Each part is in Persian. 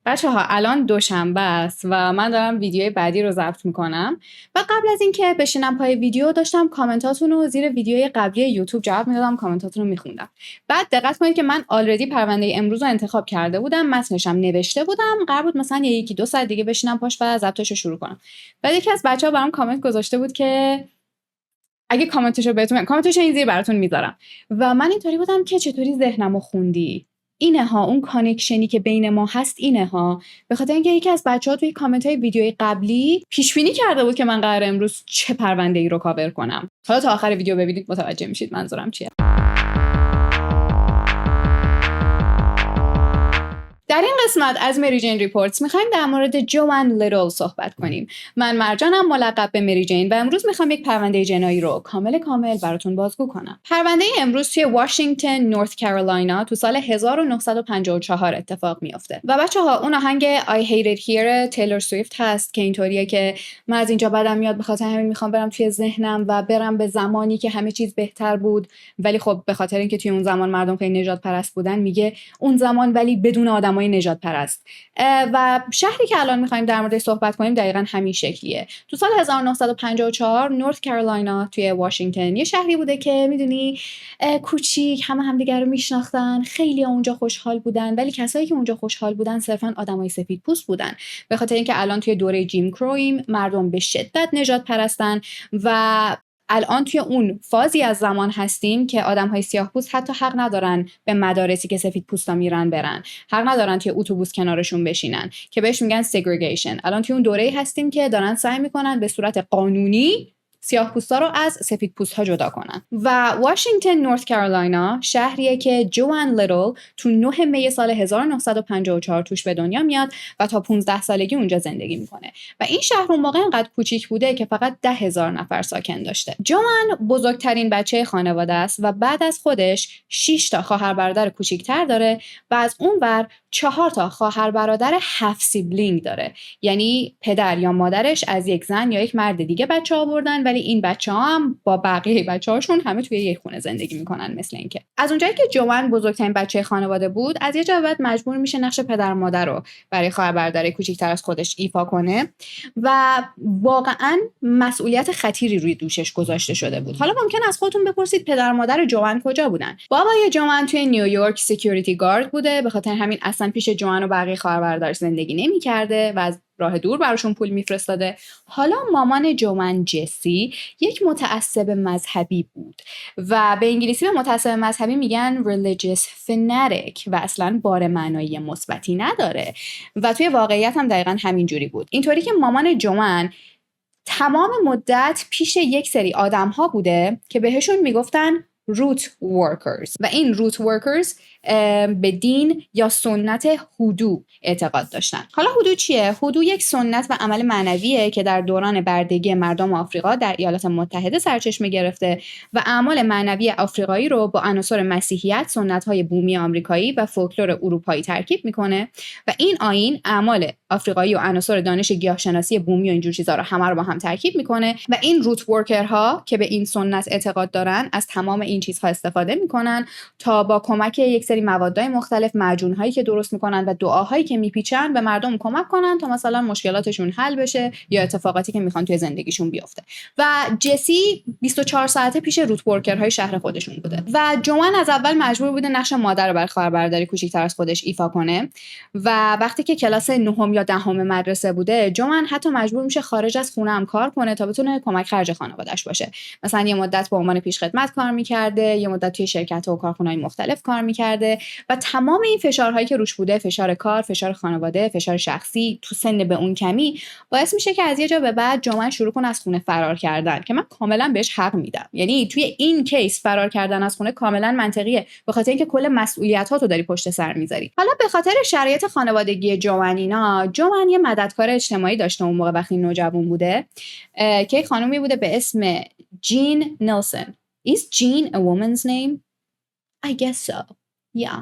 بچه‌ها الان دوشنبه است و من دارم ویدیوی بعدی رو ضبط میکنم و قبل از اینکه بشینم پای ویدیو داشتم کامنتاتون رو زیر ویدیوی قبلی یوتیوب جواب میدادم، کامنتاتون رو میخوندم. بعد دقت کنید که من آلردی پرونده امروز رو انتخاب کرده بودم، متنشم نوشته بودم، قرار بود مثلا یکی دو ساعت دیگه بشینم پاش و ضبطش رو شروع کنم. بعد یکی از بچه‌ها برام کامنت گذاشته بود که اگه کامنتشو بهتون کامنتش این زیر براتون میذارم و من اینطوری بودم که چطوری ذهنمو خوندی. اینه ها اون کانکشنی که بین ما هست، اینه ها. به خاطر اینکه یکی از بچه‌ها توی کامنت‌های ویدیوی قبلی پیش بینی کرده بود که من قراره امروز چه پرونده‌ای رو کاور کنم. حالا تا آخر ویدیو ببینید متوجه میشید منظورم چیه. در این قسمت از مری جین ریپورتس میخوایم در مورد جوان لیتل صحبت کنیم. من مرجانم، ملقب به مری جین، و امروز میخوام یک پرونده جنایی رو کامل براتون بازگو کنم. پرونده امروز توی واشنگتن، نورث کارولاینا تو سال 1954 اتفاق میفته. و بچه‌ها اون آهنگ I Hate It Here تیلور سویفت هست که اینطوریه که من از اینجا بدم میاد، به خاطر همین میخوام برم توی ذهنم و برم به زمانی که همه چیز بهتر بود، ولی خب به خاطر اینکه توی اون زمان مردم خیلی نژاد پرست بودن، میگه اون زمان ولی بدون آدمای نژاد پرست. و شهری که الان میخوایم در موردش صحبت کنیم دقیقاً همین شکلیه. تو سال 1954 نورث کارولاینا توی واشنگتن یه شهری بوده که میدونی کوچیک، همه همدیگر رو میشناختن، خیلی اونجا خوشحال بودن، ولی کسایی که اونجا خوشحال بودن صرفاً آدمای سفید پوست بودن. به خاطر اینکه الان توی دوره جیم کرویم مردم به شدت نژاد پرستن و الان توی اون فازی از زمان هستیم که آدم‌های سیاه‌پوست حتی حق ندارن به مدارسی که سفید پوستا میرن برن، حق ندارن توی اتوبوس کنارشون بشینن که بهش میگن segregation. الان توی اون دوره‌ای هستیم که دارن سعی میکنن به صورت قانونی سیاه‌پوستا رو از سفیدپوست‌ها جدا کنن. و واشنگتن نورث کارولاینا شهریه که جوان لیتل تو 9 می سال 1954 توش به دنیا میاد و تا 15 سالگی اونجا زندگی میکنه. و این شهر اون موقع انقدر کوچیک بوده که فقط 10,000 نفر ساکن داشته. جوان بزرگترین بچه خانواده است و بعد از خودش 6 تا خواهر برادر کوچیک‌تر داره و از اون ور 4 تا خواهر برادر هاف سیبلینگ داره. یعنی پدر یا مادرش از یک زن یا یک مرد دیگه بچه آوردن، ولی این بچه‌ها هم با بقیه بچه‌هاشون همه توی یک خونه زندگی میکنن. مثل اینکه از اونجایی که جوان بزرگترین بچه خانواده بود، از یه جا بعد مجبور میشه نقش پدر مادر رو برای خواهر برادر کوچیک‌تر از خودش ایفا کنه و واقعاً مسئولیت خطیری روی دوشش گذاشته شده بود. حالا ممکن از خودتون بپرسید پدر مادر جوان کجا بودن؟ بابای جوان توی نیویورک سکیوریتی گارد بوده، به خاطر همین اصلا پیش جوان و بقیه خواهر برادرش زندگی نمی‌کرده و از راه دور براشون پول میفرستاده. حالا مامان جوان جسی یک متعصب مذهبی بود و به انگلیسی به متعصب مذهبی میگن religious fanatic و اصلا بار معنایی مثبتی نداره و توی واقعیت هم دقیقاً همین جوری بود. اینطوری که مامان جوان تمام مدت پیش یک سری آدم ها بوده که بهشون میگفتن root workers و این root workers به دین یا سنت هودو اعتقاد داشتن. حالا هودو چیه؟ هودو یک سنت و عمل معنویه که در دوران بردگی مردم آفریقا در ایالات متحده سرچشمه گرفته و اعمال معنوی آفریقایی رو با عناصر مسیحیت، سنت‌های بومی آمریکایی و فولکلور اروپایی ترکیب میکنه و این آیین اعمال آفریقایی و عناصر دانش گیاهشناسی بومی و اینجور چیزا رو همه رو با هم ترکیب میکنه و این روت ورکرها که به این سنت اعتقاد دارن از تمام این چیزها استفاده میکنن تا با کمک یک سری موادهای مختلف، معجون‌هایی که درست میکنن و دعاهایی که میپیچن به مردم کمک کنن تا مثلا مشکلاتشون حل بشه یا اتفاقاتی که میخوان توی زندگیشون بیفته. و جسی 24 ساعته پیش روت ورکرهای شهر خودشون بوده و جوان از اول مجبور بوده نقش مادر رو برای خواهر برادری کوچیک‌تر از خودش ایفا کنه و وقتی که کلاس 9 یا 10 مدرسه بوده، جوان حتی مجبور میشه خارج از خونه هم کار کنه تا بتونه کمک خرج خانواده‌اش باشه. مثلا یه مدت به عنوان پیشخدمت کار می‌کرده، یه مدت توی شرکت‌ها و کارخونه‌های مختلف کار می‌کرده و تمام این فشارهایی که روش بوده، فشار کار، فشار خانواده، فشار شخصی تو سن به اون کمی، باعث میشه که از یه جا به بعد جوان شروع کنه از خونه فرار کردن که من کاملا بهش حق میدم. یعنی توی این کیس فرار کردن از خونه کاملا منطقیه، به خاطر اینکه کل مسئولیت‌ها تو داری پشت سر میذاری. حالا به خاطر شرایط خانوادگی جوان یه مددکار اجتماعی داشته اون موقع وقتی نوجوان بوده که خانومی بوده به اسم جین نیلسون. Is Jean a woman's name? I guess so. Yeah.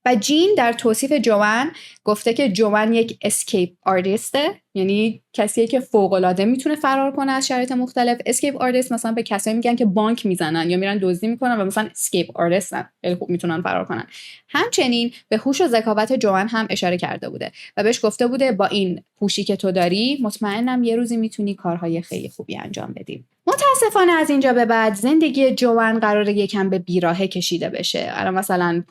و جین در توصیف جوان گفته که جوان یک اسکیپ آرتیسته، یعنی کسیه که فوق‌العاده میتونه فرار کنه از شرایط مختلف. اسکیپ آرتیست مثلا به کسایی میگن که بانک میزنن یا میرن دزدی میکنن و مثلا اسکیپ آرتیستن، خیلی خوب میتونن فرار کنن. همچنین به هوش و ذکاوت جوان هم اشاره کرده بوده و بهش گفته بوده با این هوشی که تو داری مطمئنم یه روزی میتونی کارهای خیلی خوبی انجام بدی. متاسفانه از اینجا به بعد زندگی جوان قراره یکم به بیراهه کشیده بشه. الان مثلا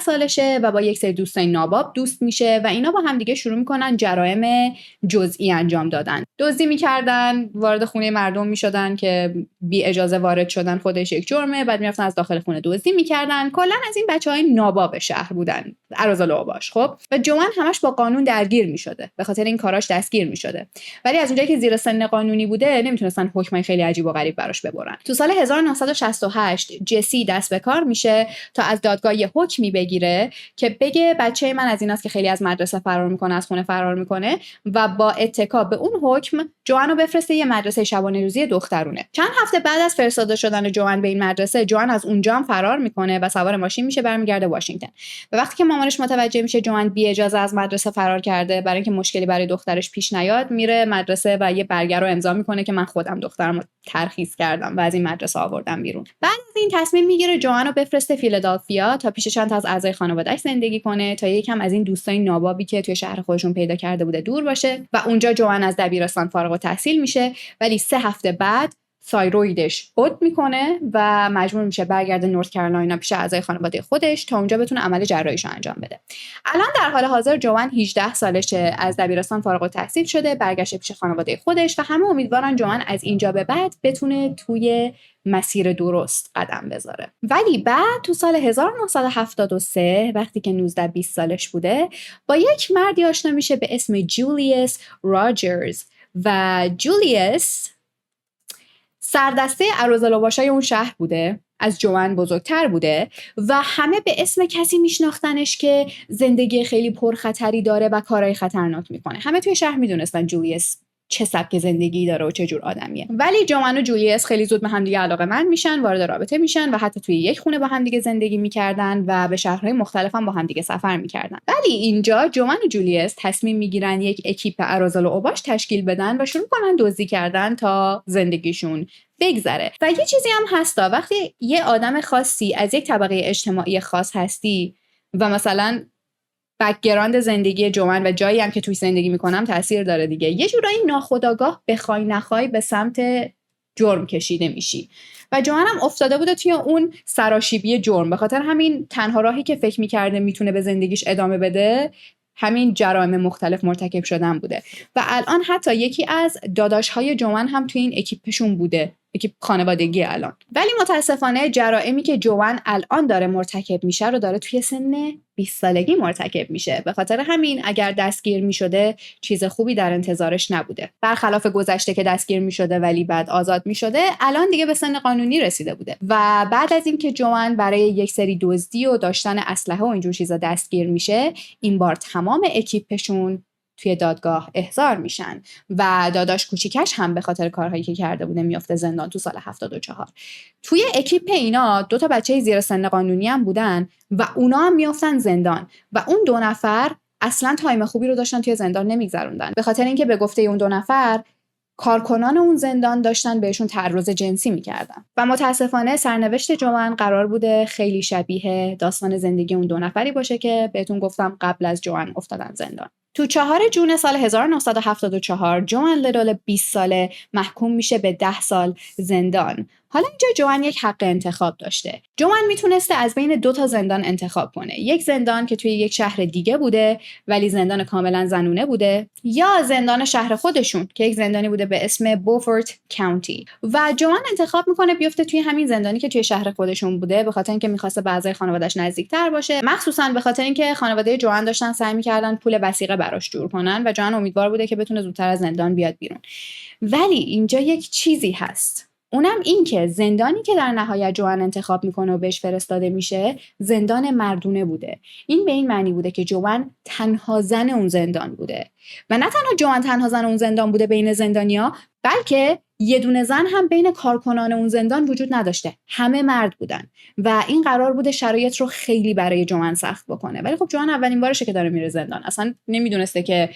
15-16 سالشه و با یک سری دوستای ناباب دوست میشه و اینا با هم دیگه شروع میکنن جرایم جزئی انجام دادن. دزدی میکردن، وارد خونه مردم میشدن که بی اجازه وارد شدن خودش یک جرمه، بعد میرفتن از داخل خونه دزدی میکردن. کلا از این بچهای ناباب شهر بودن، اراذل اوباش. خب و جوان همش با قانون درگیر میشده، به خاطر این کاراش دستگیر میشده. ولی از اونجایی که زیر سن قانونی بوده نمیتونستن حکم خیلی عجیب و غریب براش ببرن. تو سال 1968 جسی دست به کار میشه تا از دادگاه یه حکمی بگیره که بگه بچه من از ایناست که خیلی از مدرسه فرار میکنه، از خونه فرار میکنه و با اتکا به اون حکم جوانو بفرسته یه مدرسه شبانه روزی دخترونه. چند هفته بعد از فرستاده شدن جوان به این مدرسه، جوان از اونجا هم فرار میکنه و سوار ماشین میشه برمیگرده واشنگتن. و وقتی که مامانش متوجه میشه جوان بی اجازه از مدرسه فرار کرده، برای اینکه مشکلی برای دخترش پیش نیاد میره مدرسه و یه برگه رو امضا میکنه که من خودم دخترمو ترخیص کردم و از این مدرسه آوردم بیرون. بعد از این تصمیم میگیره جوان رو بفرسته فیلادلفیا تا پیش چند تا از اعضای خانواده‌اش زندگی کنه تا یکم از این دوستای نابابی که توی شهر خودشون پیدا کرده بوده دور باشه. و اونجا جوان از دبیرستان فارغ التحصیل میشه، ولی 3 هفته بعد تایرویدش بود میکنه و مجبور میشه برگرده نورت کارولاینا پیش اعضای خانواده خودش تا اونجا بتونه عمل جراحیشو انجام بده. الان در حال حاضر جوان 18 سالشه، از دبیرستان فارغ التحصیل شده، برگشته پیش خانواده خودش و همه امیدوارن جوان از اینجا به بعد بتونه توی مسیر درست قدم بذاره. ولی بعد تو سال 1973 وقتی که 19-20 سالش بوده با یک مردی آشنا میشه به اسم جولیوس راجرز و جولیوس سردسته اراذل اوباشای اون شهر بوده، از جوان بزرگتر بوده و همه به اسم کسی میشناختنش که زندگی خیلی پرخطری داره و کارهای خطرناک میکنه. همه توی شهر میدونستن جولیوس چه سبک زندگی داره و چه جور آدمیه. ولی جوان و جولیوس خیلی زود به هم دیگه علاقه‌مند میشن، وارد رابطه میشن و حتی توی یک خونه با هم دیگه زندگی میکردن و به شهرهای مختلف هم با هم دیگه سفر میکردن. ولی اینجا جوان و جولیوس تصمیم میگیرن یک اکیپ اراذل اوباش تشکیل بدن و شروع کنن دزدی کردن تا زندگیشون بگذره. و یه چیزی هم هستا، وقتی یه آدم خاصی از یک طبقه اجتماعی خاص هستی و مثلا بک‌گراند زندگی جوان و جایی هم که توی زندگی میکنم تاثیر داره دیگه، یه جورایی ناخودآگاه بخوای نخوای به سمت جرم کشیده میشی و جوان هم افتاده بوده توی اون سراشیبی جرم. به خاطر همین تنها راهی که فکر میکرده میتونه به زندگیش ادامه بده همین جرایم مختلف مرتکب شدن بوده و الان حتی یکی از داداش‌های جوان هم توی این اکیپشون بوده، اکیپ خانوادگی الان. ولی متاسفانه جرائمی که جوان الان داره مرتکب میشه رو داره توی سن 20 سالگی مرتکب میشه. به خاطر همین اگر دستگیر میشده چیز خوبی در انتظارش نبوده. برخلاف گذشته که دستگیر میشده ولی بعد آزاد میشده، الان دیگه به سن قانونی رسیده بوده. و بعد از اینکه جوان برای یک سری دزدی و داشتن اسلحه و اینجور چیزا دستگیر میشه، این بار تمام اکیپشون توی دادگاه احضار میشن و داداش کوچیکش هم به خاطر کارهایی که کرده بوده میافته زندان تو سال 74. توی اکیپ اینا 2 تا بچه زیر سن قانونی هم بودن و اونا هم میافتن زندان و اون 2 نفر اصلا تایم خوبی رو داشتن توی زندان نمیگذروندن، به خاطر اینکه به گفته اون 2 نفر کارکنان اون زندان داشتن بهشون تعرض جنسی میکردن و متاسفانه سرنوشت جوان قرار بوده خیلی شبیه داستان زندگی اون 2 نفری باشه که بهتون گفتم قبل از جوان افتادن زندان. تو 4 جون سال 1974 جوان لیدل 20 ساله محکوم میشه به 10 سال زندان. حالا اینجا جوان یک حق انتخاب داشته. جوان میتونسته از بین 2 تا زندان انتخاب کنه. یک زندان که توی یک شهر دیگه بوده ولی زندان کاملا زنونه بوده، یا زندان شهر خودشون که یک زندانی بوده به اسم بوفورت کانتی. و جوان انتخاب میکنه بیفته توی همین زندانی که توی شهر خودشون بوده، به خاطر اینکه میخواسته به اعضای خانواده‌اش نزدیکتر باشه، مخصوصا به خاطر اینکه خانواده جوان داشتن سعی میکردن پول وثیقه براش جور کنن و جوان امیدوار بوده که بتونه زودتر از زندان بیاد بیرون. ولی اینجا یک چیزی هست، اونم این که زندانی که در نهایت جوان انتخاب میکنه و بهش فرستاده میشه زندان مردونه بوده. این به این معنی بوده که جوان تنها زن اون زندان بوده و نه تنها جوان تنها زن اون زندان بوده بین زندانیا، بلکه یه دونه زن هم بین کارکنان اون زندان وجود نداشته، همه مرد بودن و این قرار بوده شرایط رو خیلی برای جوان سخت بکنه. ولی خب جوان اولین بارشه که داره میره زندان، اصلا نمیدونسته که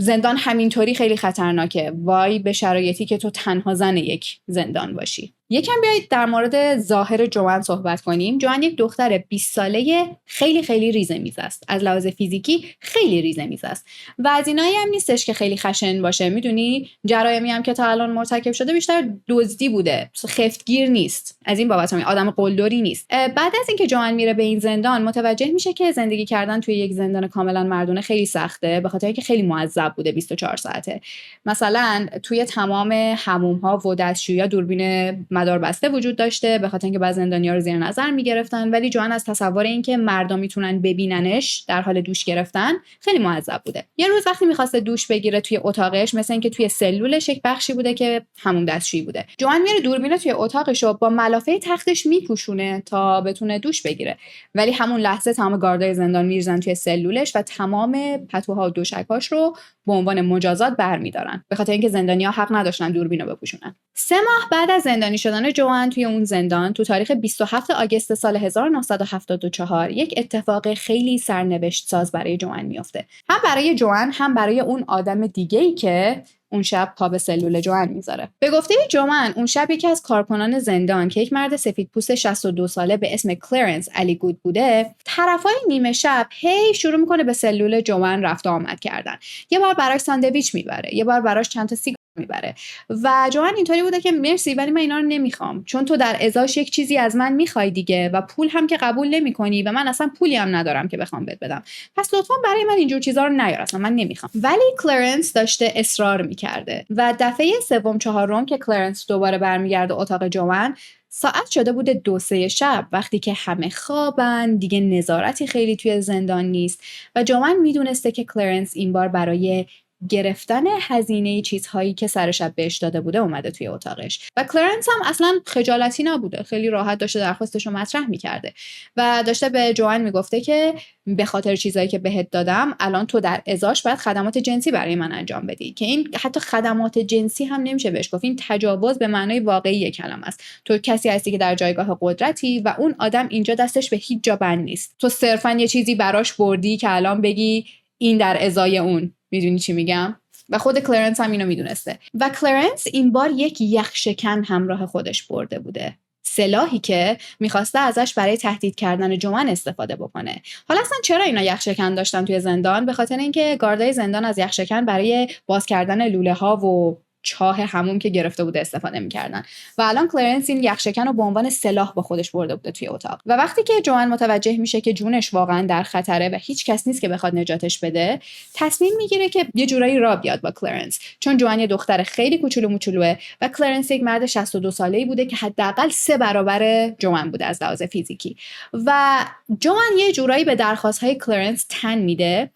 زندان همینطوری خیلی خطرناکه. وای به شرایطی که تو تنها زن یک زندان باشی. یکم بیایید در مورد ظاهر جوان صحبت کنیم. جوان یک دختر 20 ساله خیلی خیلی ریزه‌میز است. از لحاظ فیزیکی خیلی ریزه‌میز است و از اینایی هم نیستش که خیلی خشن باشه. میدونی جرایمی هم که تا الان مرتکب شده بیشتر دزدی بوده، خفتگیر نیست. از این بابت هم آدم قلدری نیست. بعد از اینکه جوان میره به این زندان متوجه میشه که زندگی کردن توی یک زندان کاملا مردونه خیلی سخته، به خاطر اینکه خیلی معذب بوده 24 ساعته. مثلا توی تمام حموم‌ها و دستشویی‌ها دوربین مدار بسته وجود داشته، به خاطر اینکه بعضی زندانی‌ها رو زیر نظر می‌گرفتن، ولی جوان از تصور اینکه مردم میتونن ببیننش در حال دوش گرفتن خیلی معذب بوده. یه روز وقتی می‌خواسته دوش بگیره توی اتاقش، مثلا اینکه توی سلولش یک بخشی بوده که حموم دستشویی بوده، جوان میره دوربین توی اتاقش رو با ملافه تختش میپوشونه تا بتونه دوش بگیره، ولی همون لحظه تمام گاردای زندان میریزن توی سلولش و تمام پتوها و دوشکاش رو به عنوان مجازات برمی‌دارن، به خاطر اینکه زندانی‌ها حق نداشتن دوربین رو بپوشونن. 3 ماه بعد از زندانی شدن جوان توی اون زندان، تو تاریخ 27 آگوست سال 1974 یک اتفاق خیلی سرنوشت ساز برای جوان میفته. هم برای جوان هم برای اون آدم دیگه‌ای که اون شب پا به سلول جوان میذاره. به گفته جوان، اون شب یکی از کارکنان زندان که یک مرد سفیدپوست 62 ساله به اسم کلرنس علی گود بوده، طرفای نیمه شب هی شروع میکنه به سلول جوان رفت و آمد کردن. یه بار براش ساندویچ میبره، یه بار براش چند تا سیگار میبره و جوان اینطوری بوده که مرسی ولی من اینا رو نمیخوام، چون تو در ازاش یک چیزی از من میخوای دیگه و پول هم که قبول نمیکنی و من اصلا پولی هم ندارم که بخوام بهت بدم، پس لطفا برای من اینجور چیزا رو نیار، اصلا من نمیخوام. ولی کلرنس داشته اصرار میکرده و دفعه سوم چهارم که کلرنس دوباره برمیگرده اتاق جوان، ساعت شده بوده 2-3 شب، وقتی که همه خوابن، دیگه نظارتی خیلی توی زندان نیست و جوان میدونسته که کلرنس این بار برای گرفتن هزینه چیزهایی که سر شب بهش داده بوده اومده توی اتاقش و کلرنس هم اصلا خجالتی نبوده، خیلی راحت داشته درخواستش رو مطرح میکرده و داشته به جوان میگفته که به خاطر چیزایی که بهت دادم الان تو در ازاش باید خدمات جنسی برای من انجام بدی، که این حتی خدمات جنسی هم نمیشه بهش گفت، این تجاوز به معنای واقعی کلمه است. تو کسی هستی که در جایگاه قدرتی و اون آدم اینجا دستش به هیچ جا بند نیست، تو صرفا یه چیزی براش بردی که الان بگی این در ازای اون. میدونی چی میگم؟ و خود کلرنس هم اینو میدونسته و کلرنس این بار یک یخشکن همراه خودش برده بوده، سلاحی که میخواسته ازش برای تهدید کردن جوان استفاده بکنه. حالا اصلا چرا اینا یخشکن داشتن توی زندان؟ به خاطر اینکه گاردای زندان از یخشکن برای باز کردن لوله ها و چاه حموم که گرفته بوده استفاده میکردن و الان کلرنس این یخشکن رو به عنوان سلاح با خودش برده بوده توی اتاق و وقتی که جوان متوجه میشه که جونش واقعا در خطره و هیچ کس نیست که بخواد نجاتش بده، تصمیم میگیره که یه جورایی راه بیاد با کلرنس، چون جوان یه دختر خیلی کوچولو موچولوه و کلرنس یک مرد 62 ساله‌ای بوده که حداقل 3 برابر جوان بوده از لحاظ فیزیکی و جوان یه جورایی به درخواست‌های کلرنس تن میده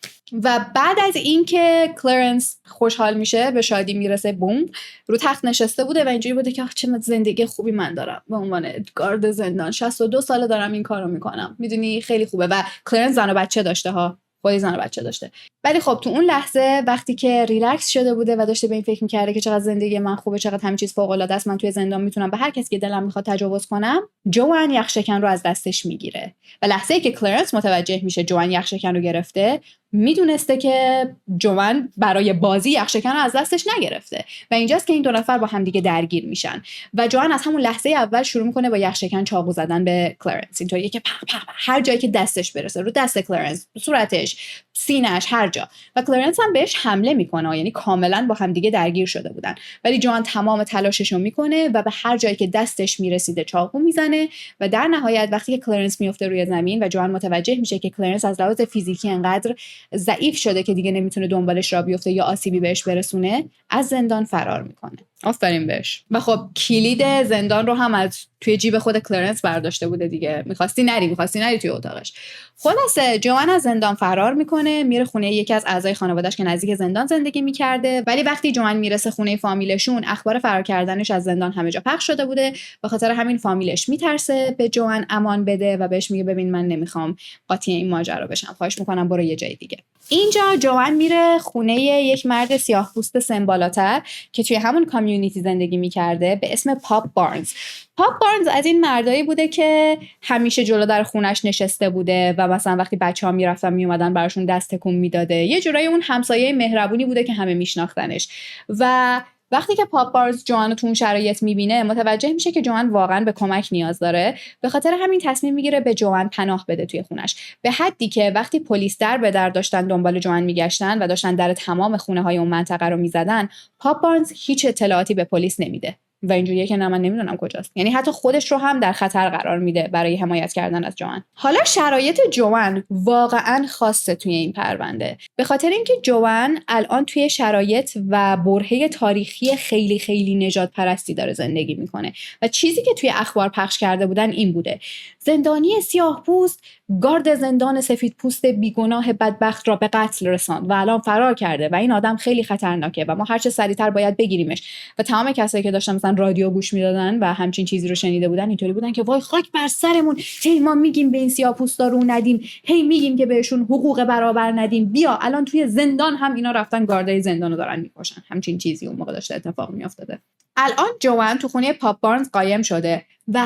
و بعد از اینکه کلرنس خوشحال میشه، به شادی میرسه، بوم، رو تخت نشسته بوده و اینجوری بوده که چه زندگی خوبی من دارم به عنوان گارد زندان، 62 ساله دارم این کارو میکنم، میدونی خیلی خوبه. و کلرنس زن و بچه داشته ها، خودی زن و بچه داشته. ولی خب تو اون لحظه وقتی که ریلکس شده بوده و داشته به این فکر میکرده که چقدر زندگی من خوبه، چقدر همه چیز فوق العاده است، من توی زندان میتونم به هر کسی که دلم میخواد تجاوز کنم، جوان یخشکن رو از دستش میگیره و لحظه‌ای که کلرنس متوجه میشه جوان یخشکن رو گرفته، میدونسته که جوان برای بازی یخشکن رو از دستش نگرفته و اینجاست که این دو نفر با هم دیگه درگیر میشن و جوان از همون لحظه اول شروع میکنه با یخشکن چاقو زدن به کلرنس، اینطوریه که هر جایی که دستش برسه، رو دست کلرنس، صورتش، سینه‌اش، هر جا. و کلرنس هم بهش حمله میکنه، یعنی کاملا با هم دیگه درگیر شده بودن، ولی جوان تمام تلاشش رو میکنه و به هر جایی که دستش میرسیده چاقو میزنه و در نهایت وقتی که کلرنس میفته روی زمین و جوان متوجه میشه که کلرنس از لحاظ فیزیکی انقدر ضعیف شده که دیگه نمیتونه دنبالش را بیفته یا آسیبی بهش برسونه، از زندان فرار میکنه. آفرین بهش. و خب کلید زندان رو هم از توی جیب خود کلرنس برداشته بوده دیگه، میخواستی نری توی اتاقش. خلاصه جوان از زندان فرار میکنه، میره خونه یکی از اعضای خانواده‌اش که نزدیک زندان زندگی میکرده، ولی وقتی جوان میرسه خونه فامیلشون، اخبار فرار کردنش از زندان همه جا پخش شده بوده، به خاطر همین فامیلش میترسه به جوان امان بده و بهش میگه ببین من نمیخوام قاطی این ماجرا بشم، خواهش میکنم برو یه جای دیگه. اینجا جوان میره خونه یک مرد سیاه‌پوست سمبالاتر که توی همون کامیونیتی زندگی میکرده به اسم پاپ بارنز. پاپ بارنز از این مردایی بوده که همیشه جلو در خونش نشسته بوده و مثلا وقتی بچه‌ها میرفتن میومدن براشون دست تکون میداده. یه جورایی اون همسایه مهربونی بوده که همه میشناختنش. و وقتی که پاپ بارنز جوان رو تو اون شرایط میبینه متوجه میشه که جوان واقعا به کمک نیاز داره. به خاطر همین تصمیم میگیره به جوان پناه بده توی خونش، به حدی که وقتی پلیس در به در داشتن دنبال جوان میگشتن و داشتن در تمام خونه های اون منطقه رو میزدن، پاپ بارنز هیچ اطلاعاتی به پلیس نمیده و اینجوریه که نه من نمیدونم کجاست. یعنی حتی خودش رو هم در خطر قرار میده برای حمایت کردن از جوان. حالا شرایط جوان واقعا خاصه توی این پرونده، به خاطر اینکه جوان الان توی شرایط و برهه تاریخی خیلی خیلی نژاد پرستی داره زندگی میکنه و چیزی که توی اخبار پخش کرده بودن این بوده: زندانی سیاه پوست گارد زندان سفید پوست بیگناه بدبخت را به قتل رساند و الان فرار کرده و این آدم خیلی خطرناکه و ما هر چه سریعتر باید بگیریمش. و تمام کسایی که داشتن مثلا رادیو گوش میدادن و همچین چیزی رو شنیده بودن اینطوری بودن که وای خاک بر سرمون، هی ما میگیم به این سیاه‌پوستا رو ندیم، هی میگیم که بهشون حقوق برابر ندیم، بیا الان توی زندان هم اینا رفتن گاردای زندانو دارن میکشن. همچین چیزی اون موقع داشته اتفاق میافتاده. الان جوان تو خونه پاپ بارنز قایم شده و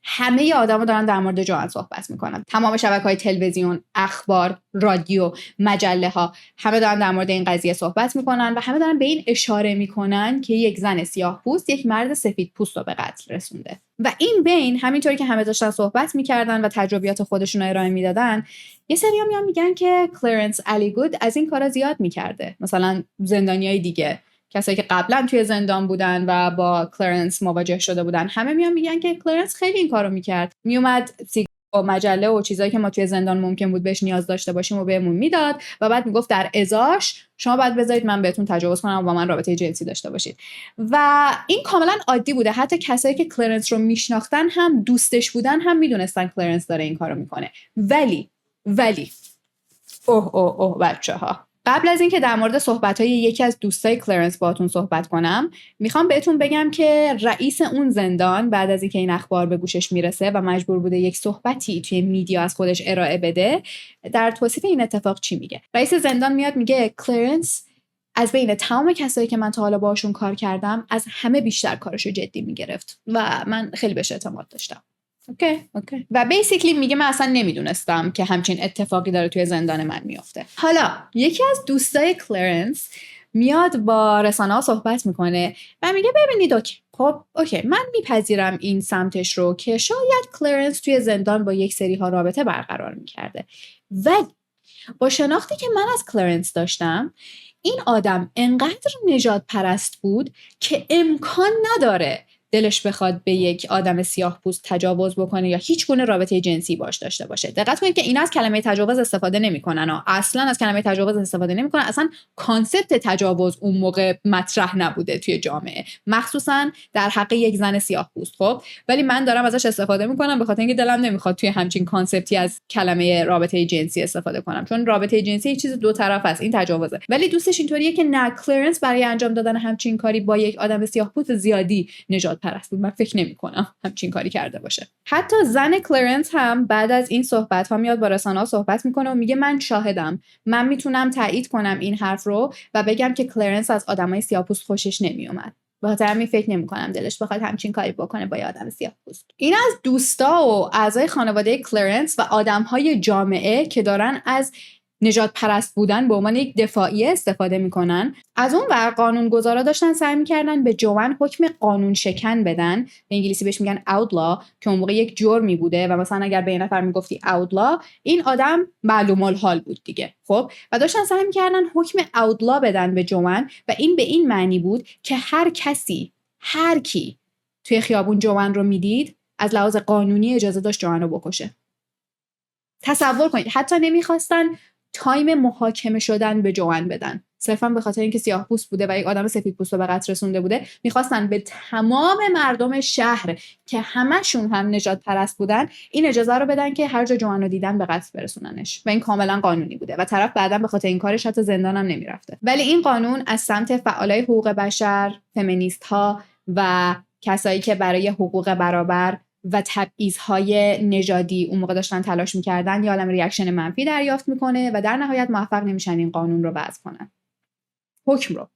همه آدما دارن در مورد جوان صحبت میکنن. تمام شبکه‌های تلویزیون، اخبار، رادیو، مجله‌ها، همه دارن در مورد این قضیه صحبت میکنن و همه دارن به این اشاره میکنن که یک زن سیاه‌پوست یک مرد سفیدپوست رو به قتل رسونده. و این بین همینطوری که همه داشتن صحبت میکردن و تجربیات خودشون رو ارائه میدادن، یه سریا میان میگن که کلرنس الیگود از این کارا زیاد میکرده. مثلا زندانیای دیگه، کسایی که قبلا توی زندان بودن و با کلرنس مواجه شده بودن، همه میان میگن که کلرنس خیلی این کارو میکرد. میومد سیگار و مجله و چیزایی که ما توی زندان ممکن بود بهش نیاز داشته باشیم و بهمون میداد و بعد میگفت در ازاش شما باید بذارید من بهتون تجاوز کنم و با من رابطه جنسی داشته باشید. و این کاملا عادی بوده. حتی کسایی که کلرنس رو میشناختن هم دوستش بودن هم میدونستن کلرنس داره این کارو میکنه. ولی اوه بچه‌ها، قبل از اینکه در مورد صحبت‌های یکی از دوستای کلرنس باهاتون صحبت کنم، میخوام بهتون بگم که رئیس اون زندان بعد از اینکه این اخبار به گوشش میرسه و مجبور بوده یک صحبتی توی میدیا از خودش ارائه بده، در توصیف این اتفاق چی میگه؟ رئیس زندان میاد میگه کلرنس از بین تمام کسایی که من تا حالا باهاشون کار کردم از همه بیشتر کارشو جدی میگرفت و من خیلی بهش اعتماد داشتم. اوکی. و بیسیکلی میگه من اصلا نمیدونستم که همچین اتفاقی داره توی زندان من میافته. حالا یکی از دوستای کلرنس میاد با رسانه‌ها صحبت میکنه و میگه ببینید اوکی من میپذیرم این سمتش رو که شاید کلرنس توی زندان با یک سری ها رابطه برقرار میکرده، ولی با شناختی که من از کلرنس داشتم، این آدم انقدر نژاد پرست بود که امکان نداره دلش بخواد به یک آدم سیاه پوست تجاوز بکنه یا هیچ گونه رابطه جنسی باش داشته باشه. دقت کنید که اینا از کلمه تجاوز استفاده نمیکنن، اصلا از کلمه تجاوز استفاده نمیکنن. اصلا کانسپت تجاوز اون موقع مطرح نبوده توی جامعه، مخصوصا در حق یک زن سیاه پوست. خب ولی من دارم ازش استفاده میکنم به خاطر اینکه دلم نمیخواد توی همچین کانسپتی از کلمه رابطه جنسی استفاده کنم، چون رابطه جنسی یه چیز دو طرف است، این تجاوزه. ولی دوستش اینطوریه که نه، کلرنس برای انجام دادن همچین کاری با یک آدم سیاه پوست زیادی نژاد پرست بود. من فکر نمی‌کنم همچین کاری کرده باشه. حتی زن کلرنس هم بعد از این صحبت‌ها میاد با رسانه‌ها صحبت میکنه و میگه من شاهدم، من میتونم تایید کنم این حرف رو و بگم که کلرنس از آدمای سیاه‌پوست خوشش نمیومد. به خاطر همین فکر نمی‌کنم دلش بخواد همچین کاری بکنه با آدم سیاه‌پوست. این از دوستا و اعضای خانواده کلرنس و آدم‌های جامعه که دارن از نژاد پرست بودن به عنوان یک دفاعیه استفاده میکنن. از اون ور قانونگذارا داشتن سعی میکردن به جوان حکم قانون شکن بدن، به انگلیسی بهش میگن outlaw، که اون موقع یک جرمی بوده و مثلا اگر به این نفر میگفتی outlaw، این آدم معلوم الحال بود دیگه. خب و داشتن سعی میکردن حکم outlaw بدن به جوان و این به این معنی بود که هر کی توی خیابون جوان رو میدید از لحاظ قانونی اجازه داشت جوان رو بکشه. تصور کنید حتی نمیخواستن تایم محاکمه شدن به جوان بدن، صرفا به خاطر اینکه سیاه‌پوست بوده و یک آدم سفیدپوست رو به قتل رسونده بوده، میخواستن به تمام مردم شهر که همشون هم نژاد پرست بودن این اجازه رو بدن که هر جا جوان رو دیدن به قتل برسوننش و این کاملا قانونی بوده و طرف بعداً به خاطر این کارش حتی زندان هم نمیرفته. ولی این قانون از سمت فعالای حقوق بشر، فمینیست ها و کسایی که برای حقوق برابر و تبعیض‌های نژادی اون موقع داشتن تلاش می‌کردن، یه عالم ریاکشن منفی دریافت می‌کنه و در نهایت موفق نمیشن این قانون رو وضع کنن. حکم رو،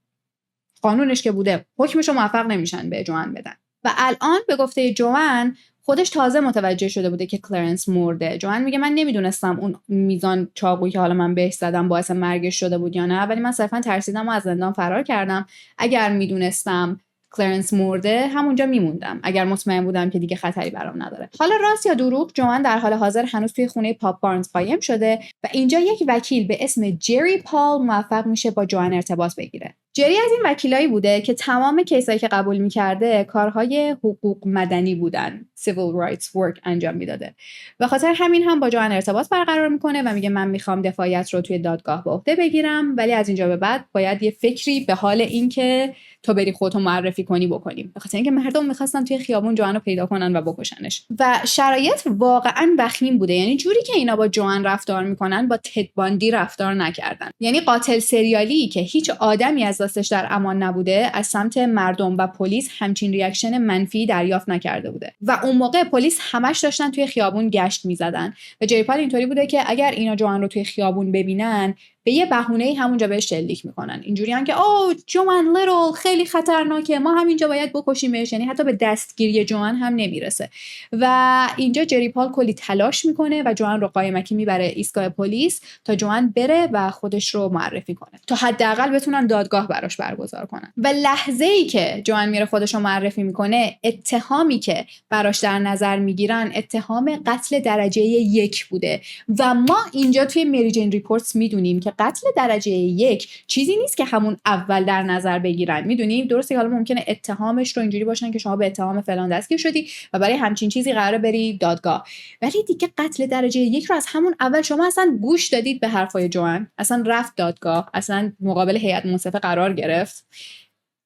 قانونش که بوده، حکمش رو موفق نمیشن به جوان بدن. و الان به گفته جوان خودش تازه متوجه شده بوده که کلرنس مرده. جوان میگه من نمیدونستم اون میزان چاقویی که حالا من بهش زدم باعث مرگش شده بود یا نه، ولی من صرفا ترسیدم و از زندان فرار کردم. اگر میدونستم کلرنس مرده همونجا میموندم، اگر مطمئن بودم که دیگه خطری برام نداره. حالا راست یا دروغ، جوان در حال حاضر هنوز توی خونه پاپ بارنز قایم شده و اینجا یک وکیل به اسم جری پال موفق میشه با جوان ارتباط بگیره. جری از این وکیلایی بوده که تمام کیسایی که قبول میکرده کارهای حقوق مدنی بودن، civil rights work انجام میداده. به خاطر همین هم با جوان ارتباط برقرار میکنه و میگه من میخوام دفاعیت رو توی دادگاه به عهده بگیرم، ولی از اینجا به بعد باید یه فکری به حال این که تو بری خودتو معرفی کنی بکنیم، به خاطر اینکه مردم میخواستن توی خیابون جوان رو پیدا کنن و بکشنش. و شرایط واقعا وخیم بوده، یعنی جوری که اینا با جوان رفتار میکنن با تد باندی رفتار نکردن. یعنی قاتل سریالی که هیچ آدمی از دستش در امان نبوده از سمت مردم و پلیس همچین ریاکشن منفی دریافت نکرده بوده و اون موقع پلیس همش داشتن توی خیابون گشت میزدن و جری پال اینطوری بوده که اگر اینا جوان رو توی خیابون ببینن به یه بهونه‌ای همونجا بهش شلیک میکنن، اینجوریان که اوه جوان لیتل خیلی خطرناکه، ما همینجا باید بکشیمش، یعنی حتی به دستگیری جوان هم نمیرسه. و اینجا جری پال کلی تلاش میکنه و جوان رو قایمکی میبره ایستگاه پلیس تا جوان بره و خودش رو معرفی کنه تا حداقل بتونن دادگاه براش برگزار کنن. و لحظه‌ای که جوان میره خودش رو معرفی میکنه، اتهامی که براش در نظر میگیرن اتهام قتل درجه 1 بوده و ما اینجا توی مری جین ریپورتس میدونیم که قتل درجه 1 چیزی نیست که همون اول در نظر بگیرن. میدونیم درسته حالا ممکنه اتهامش رو اینجوری باشن که شما به اتهام فلان دستگیر شدی و برای همچین چیزی قراره بری دادگاه، ولی دیگه قتل درجه 1 رو از همون اول شما اصلا گوش دادید به حرفای جوان، اصلا رفت دادگاه، اصلا مقابل هیئت منصفه قرار گرفت،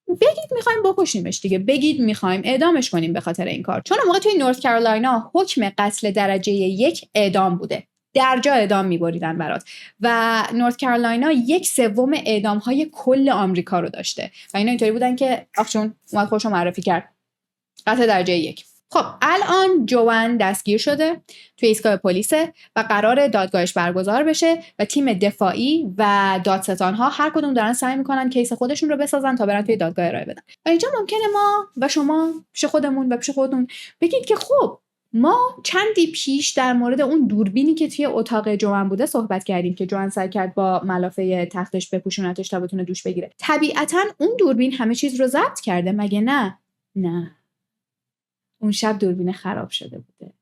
بگید میخوایم بکشیمش دیگه، بگید میخوایم اعدامش کنیم به خاطر این کار. چون اون موقع توی نورث کارولاینا حکم قتل درجه 1 اعدام بوده، درجا اعدام میبریدن برات و نورث کارولاینا 1/3 اعدام‌های کل آمریکا رو داشته و اینا اینطوری بودن که آخشون اومد خودش رو معرفی کرد قتل درجه 1. خب الان جوان دستگیر شده توی ایستگاه پلیسه و قرار دادگاهش برگزار بشه و تیم دفاعی و دادستان‌ها هر کدوم دارن سعی میکنن کیس خودشون رو بسازن تا برن توی دادگاه ارائه بدن. و اینجا ممکنه ما و شما پیش خودمون و پیش خودتون بگید که خب ما چندی پیش در مورد اون دوربینی که توی اتاق جوان بوده صحبت کردیم که جوان سعی کرد با ملافه تختش بپوشونتش تا بتونه دوش بگیره. طبیعتاً اون دوربین همه چیز رو ضبط کرده، مگه نه؟ نه. اون شب دوربین خراب شده بوده.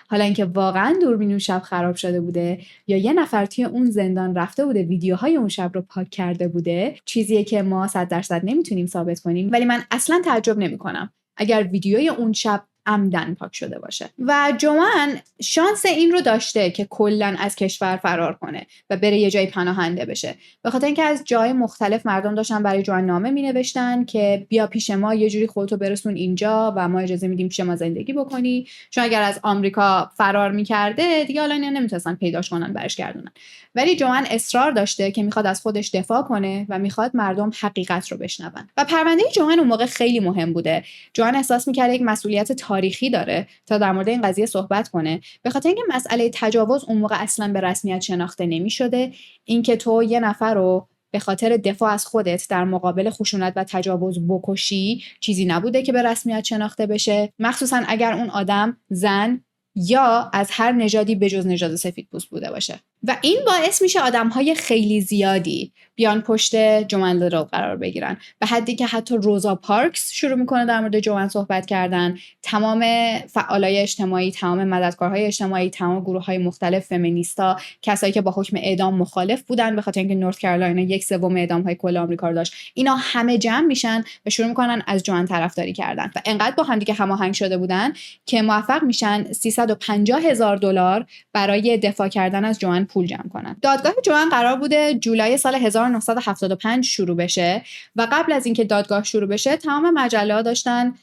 حالا اینکه واقعا دوربین اون شب خراب شده بوده یا یه نفر توی اون زندان رفته بوده ویدیوهای اون شب رو پاک کرده بوده، چیزیه که ما 100% نمیتونیم ثابت کنیم، ولی من اصلا تعجب نمیکنم اگر ویدیوی اون شب عمدن پاک شده باشه. و جوان شانس این رو داشته که کلاً از کشور فرار کنه و بره یه جای پناهنده بشه، به خاطر اینکه از جای مختلف مردم داشتن برای جوان نامه مینوشتن که بیا پیش ما، یه جوری خودتو برسون اینجا و ما اجازه میدیم پیش ما زندگی بکنی، چون اگر از آمریکا فرار میکرده دیگه حالا اینا نمیتونستن پیداش کنن برش گردونن. ولی جوان اصرار داشته که میخواد از خودش دفاع کنه و میخواد مردم حقیقت رو بشنون. و پرونده جوان اون موقع خیلی مهم بوده. جوان احساس میکرد یک مسئولیت تاریخی داره تا در مورد این قضیه صحبت کنه، به خاطر اینکه مسئله تجاوز اون موقع اصلا به رسمیت شناخته نمیشده. اینکه تو یه نفر رو به خاطر دفاع از خودت در مقابل خشونت و تجاوز بکشی چیزی نبوده که به رسمیت شناخته بشه، مخصوصا اگر اون آدم زن یا از هر نژادی بجز نژاد سفیدپوست بوده باشه. و این باعث میشه آدم‌های خیلی زیادی بیان پشت جوان لیتل قرار بگیرن، به حدی که حتی روزا پارکس شروع میکنه در مورد جوان صحبت کردن. تمام فعالای اجتماعی، تمام مددکارهای اجتماعی، تمام گروه‌های مختلف، فمینیستا، کسایی که با حکم اعدام مخالف بودن به خاطر اینکه نورث کارولاینا 1/3 اعدام‌های کل آمریکا رو داشت، اینا همه جمع میشن و شروع میکنن از جوان طرفداری کردن و انقدر با هم دیگه هماهنگ شده بودن که موفق میشن $350,000 برای دفاع کردن از جوان پول جمع کنن. دادگاه جوان قرار بوده جولای سال 1975 شروع بشه و قبل از اینکه دادگاه شروع بشه تمام مجله‌ها داشتن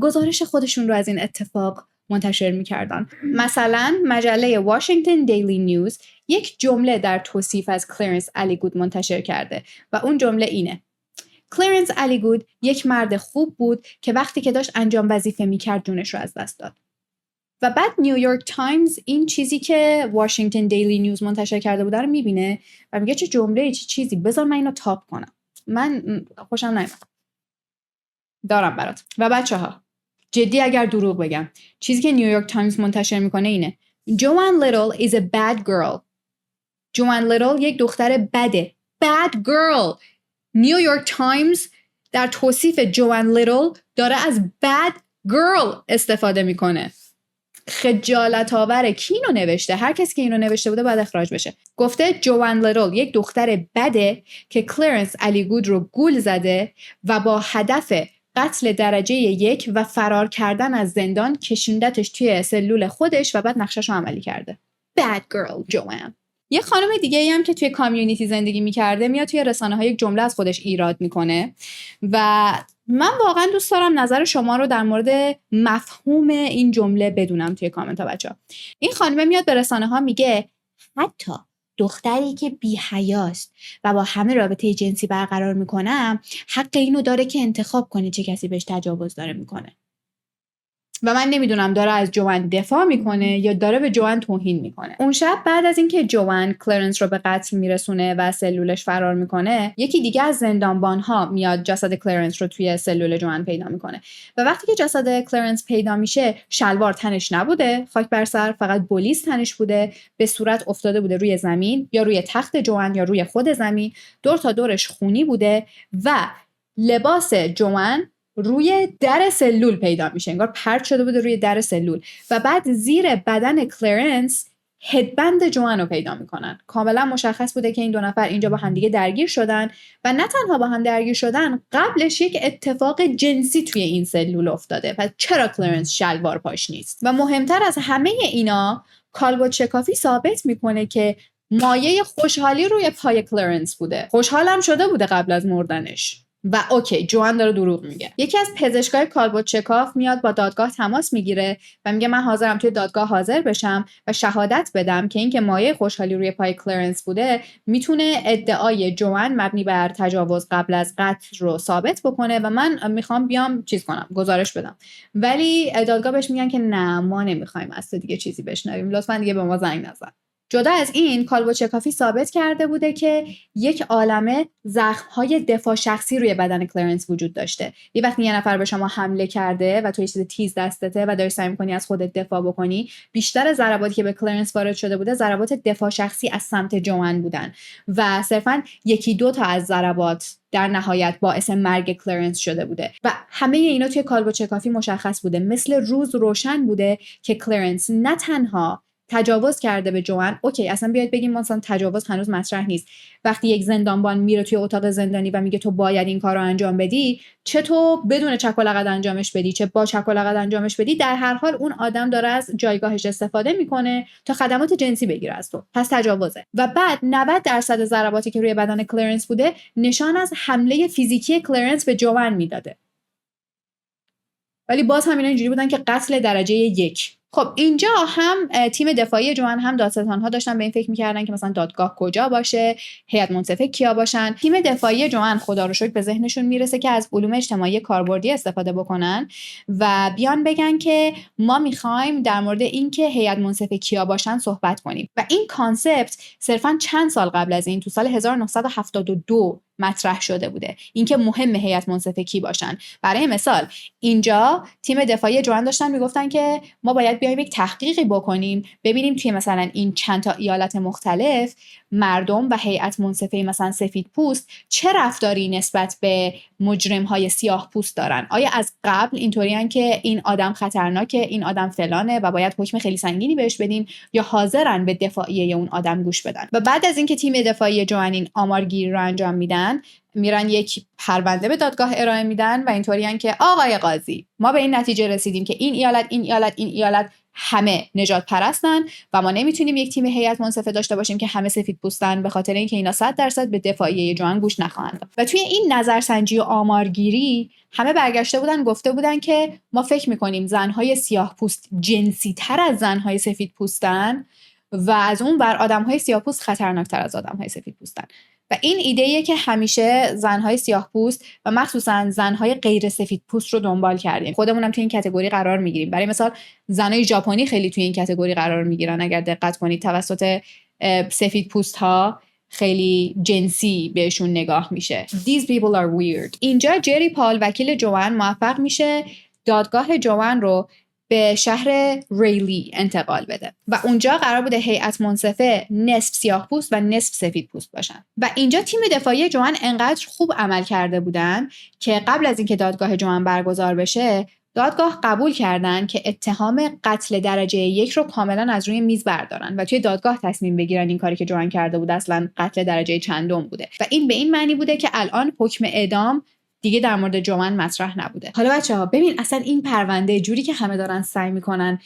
گزارش خودشون رو از این اتفاق منتشر می‌کردن. مثلا مجله واشنگتن دیلی نیوز یک جمله در توصیف از کلرنس الیگود منتشر کرده و اون جمله اینه: کلرنس الیگود یک مرد خوب بود که وقتی که داشت انجام وظیفه می‌کرد جونش رو از دست داد. و بعد نیویورک تایمز این چیزی که واشنگتن دیلی نیوز منتشر کرده بوده رو میبینه و میگه چه جمله چه چیزی، بذار من اینو تاپ کنم. من خوشم نیومد. دارم برات. و بچه‌ها جدی اگر دروغ بگم، چیزی که نیویورک تایمز منتشر میکنه اینه: جوان لیتل is a bad girl. جوان لیتل یک دختر بده. Bad girl. نیویورک تایمز در توصیف جوان لیتل داره از bad girl استفاده میکنه. خجالت آوره. کی اینو نوشته؟ هر کسی که اینو نوشته بوده باید اخراج بشه. گفته جوان لیتل یک دختر بده که کلرنس الیگود رو گول زده و با هدف قتل درجه 1 و فرار کردن از زندان کشوندتش توی سلول خودش و بعد نقشش رو عملی کرده. Bad girl جوان. یه خانم دیگه ای هم که توی کامیونیتی زندگی میکرده میاد توی رسانه ها یک جمله از خودش ایراد میکنه و من واقعا دوست دارم نظر شما رو در مورد مفهوم این جمله بدونم توی کامنت ها بچه‌ها. این خانم میاد به رسانه ها میگه حتی دختری که بی‌حیاست و با همه رابطه جنسی برقرار میکنه حق اینو داره که انتخاب کنه چه کسی بهش تجاوز داره میکنه. و من نمیدونم داره از جوان دفاع میکنه یا داره به جوان توهین میکنه. اون شب بعد از اینکه جوان کلرنس رو به قتل میرسونه و سلولش فرار میکنه، یکی دیگه از زندانبانها میاد جسد کلرنس رو توی سلول جوان پیدا میکنه و وقتی که جسد کلرنس پیدا میشه شلوار تنش نبوده، خاک بر سر، فقط بولیس تنش بوده، به صورت افتاده بوده روی زمین یا روی تخت جوان یا روی خود زمین، دور تا دورش خونی بوده و لباس جوان روی در سلول پیدا میشه، انگار پرت شده بوده روی در سلول و بعد زیر بدن کلرنس هدبند جوان رو پیدا میکنن. کاملا مشخص بوده که این دو نفر اینجا با هم دیگه درگیر شدن و نه تنها با هم درگیر شدن، قبلش یک اتفاق جنسی توی این سلول افتاده. پس چرا کلرنس شلوار پاش نیست؟ و مهمتر از همه اینا، کالبوت شکافی ثابت میکنه که مایه خوشحالی روی پای کلرنس بوده. خوشحالم شده بوده قبل از مردنش. و اوکی جوان داره دروغ میگه. یکی از پزشکای کالبوت شکاف میاد با دادگاه تماس میگیره و میگه من حاضرم توی دادگاه حاضر بشم و شهادت بدم که اینکه مایه خوشحالی روی پای کلرنس بوده میتونه ادعای جوان مبنی بر تجاوز قبل از قتل رو ثابت بکنه و من میخوام بیام چیز کنم، گزارش بدم. ولی دادگاه بهش میگن که نه، ما نمیخوایم از تو دیگه چیزی بشنویم، لطفاً دیگه به ما زنگ نزن. جدا از این، کالبوت شکافی ثابت کرده بوده که یک عالمه زخم‌های دفاع شخصی روی بدن کلرنس وجود داشته. یه وقتی یه نفر به شما حمله کرده و تو یه چیز تیز دستته و داری سعی می‌کنی از خودت دفاع بکنی، بیشتر ضرباتی که به کلرنس وارد شده بوده ضربات دفاع شخصی از سمت جوان بودن و صرفاً یکی دو تا از ضربات در نهایت باعث مرگ کلرنس شده بوده و همه اینا توی کالبوت شکافی مشخص بوده. مثل روز روشن بوده که کلرنس نه تنها تجاوز کرده به جوان، اوکی اصلا بیاید بگیم مثلا تجاوز هنوز مطرح نیست. وقتی یک زندانبان میره توی اتاق زندانی و میگه تو باید این کار رو انجام بدی، چه تو بدون چک و لغت انجامش بدی چه با چک و لغت انجامش بدی، در هر حال اون آدم داره از جایگاهش استفاده میکنه تا خدمات جنسی بگیره از تو، پس تجاوزه. و بعد 90% ضرباتی که روی بدن کلرنس بوده نشان از حمله فیزیکی کلرنس به جوان میداده. ولی باز همینا اینجوری بودن که قتل درجه 1. خب اینجا هم تیم دفاعی جوان هم دادستان‌ها داشتن به این فکر می‌کردن که مثلا دادگاه کجا باشه، هیئت منصفه کیا باشن. تیم دفاعی جوان خدا رو شکر به ذهنشون میرسه که از علوم اجتماعی کاربردی استفاده بکنن و بیان بگن که ما می‌خوایم در مورد اینکه هیئت منصفه کیا باشن صحبت کنیم. و این کانسپت صرفاً چند سال قبل از این، تو سال 1972 مطرح شده بوده، اینکه مهم هیئت منصفه کی باشن. برای مثال اینجا تیم دفاعی جوان داشتن میگفتن که ما باید بیایم یک تحقیقی بکنیم، ببینیم توی مثلا این چند تا ایالت مختلف مردم و هیئت منصفه مثلا سفید پوست چه رفتاری نسبت به مجرم های سیاه پوست دارن. آیا از قبل اینطوریان که این آدم خطرناکه، این آدم فلانه و باید حکم خیلی سنگینی بهش بدیم، یا حاضرن به دفاعیه اون آدم گوش بدن. و بعد از اینکه تیم دفاعی جوان این آمارگیری رو انجام میدن، میرن یک پرونده به دادگاه ارائه میدن و اینطوریان که آقای قاضی ما به این نتیجه رسیدیم که این ایالت همه نجات پرستن و ما نمیتونیم یک تیم هیئت منصفه داشته باشیم که همه سفید پوستن، به خاطر اینکه اینا 100% به دفاعیه جوان گوش نخواهند داد. و توی این نظرسنجی و آمارگیری همه برگشته بودن گفته بودن که ما فکر میکنیم زنهای سیاه پوست جنسی تر از زنهای سفید پوستن و از اون بر آدمهای سیاه پوست خطرناکتر از آدمهای سفید پوستن. و این ایده‌ایه که همیشه زنهای سیاه‌پوست و مخصوصا زنهای غیر سفیدپوست رو دنبال کردیم. خودمونم توی این کاتگوری قرار میگیریم. برای مثال زنای ژاپنی خیلی توی این کاتگوری قرار میگیرن. اگر دقت کنید توسط سفیدپوست‌ها خیلی جنسی بهشون نگاه میشه. These people are weird. اینجا جری پال وکیل جوان موفق میشه دادگاه جوان رو به شهر ریلی انتقال بده و اونجا قرار بوده هیئت منصفه نصف سیاه‌پوست و نصف سفیدپوست باشن و اینجا تیم دفاعی جوان انقدر خوب عمل کرده بودن که قبل از اینکه دادگاه جوان برگزار بشه دادگاه قبول کردن که اتهام قتل درجه 1 رو کاملا از روی میز بردارن و توی دادگاه تصمیم بگیرن این کاری که جوان کرده بود اصلا قتل درجه چندم بوده و این به این معنی بوده که الان حکم اعدام دیگه در مورد جوان مطرح نبوده. حالا بچه‌ها ببین اصلا این پرونده جوری که همه دارن سعی میکنن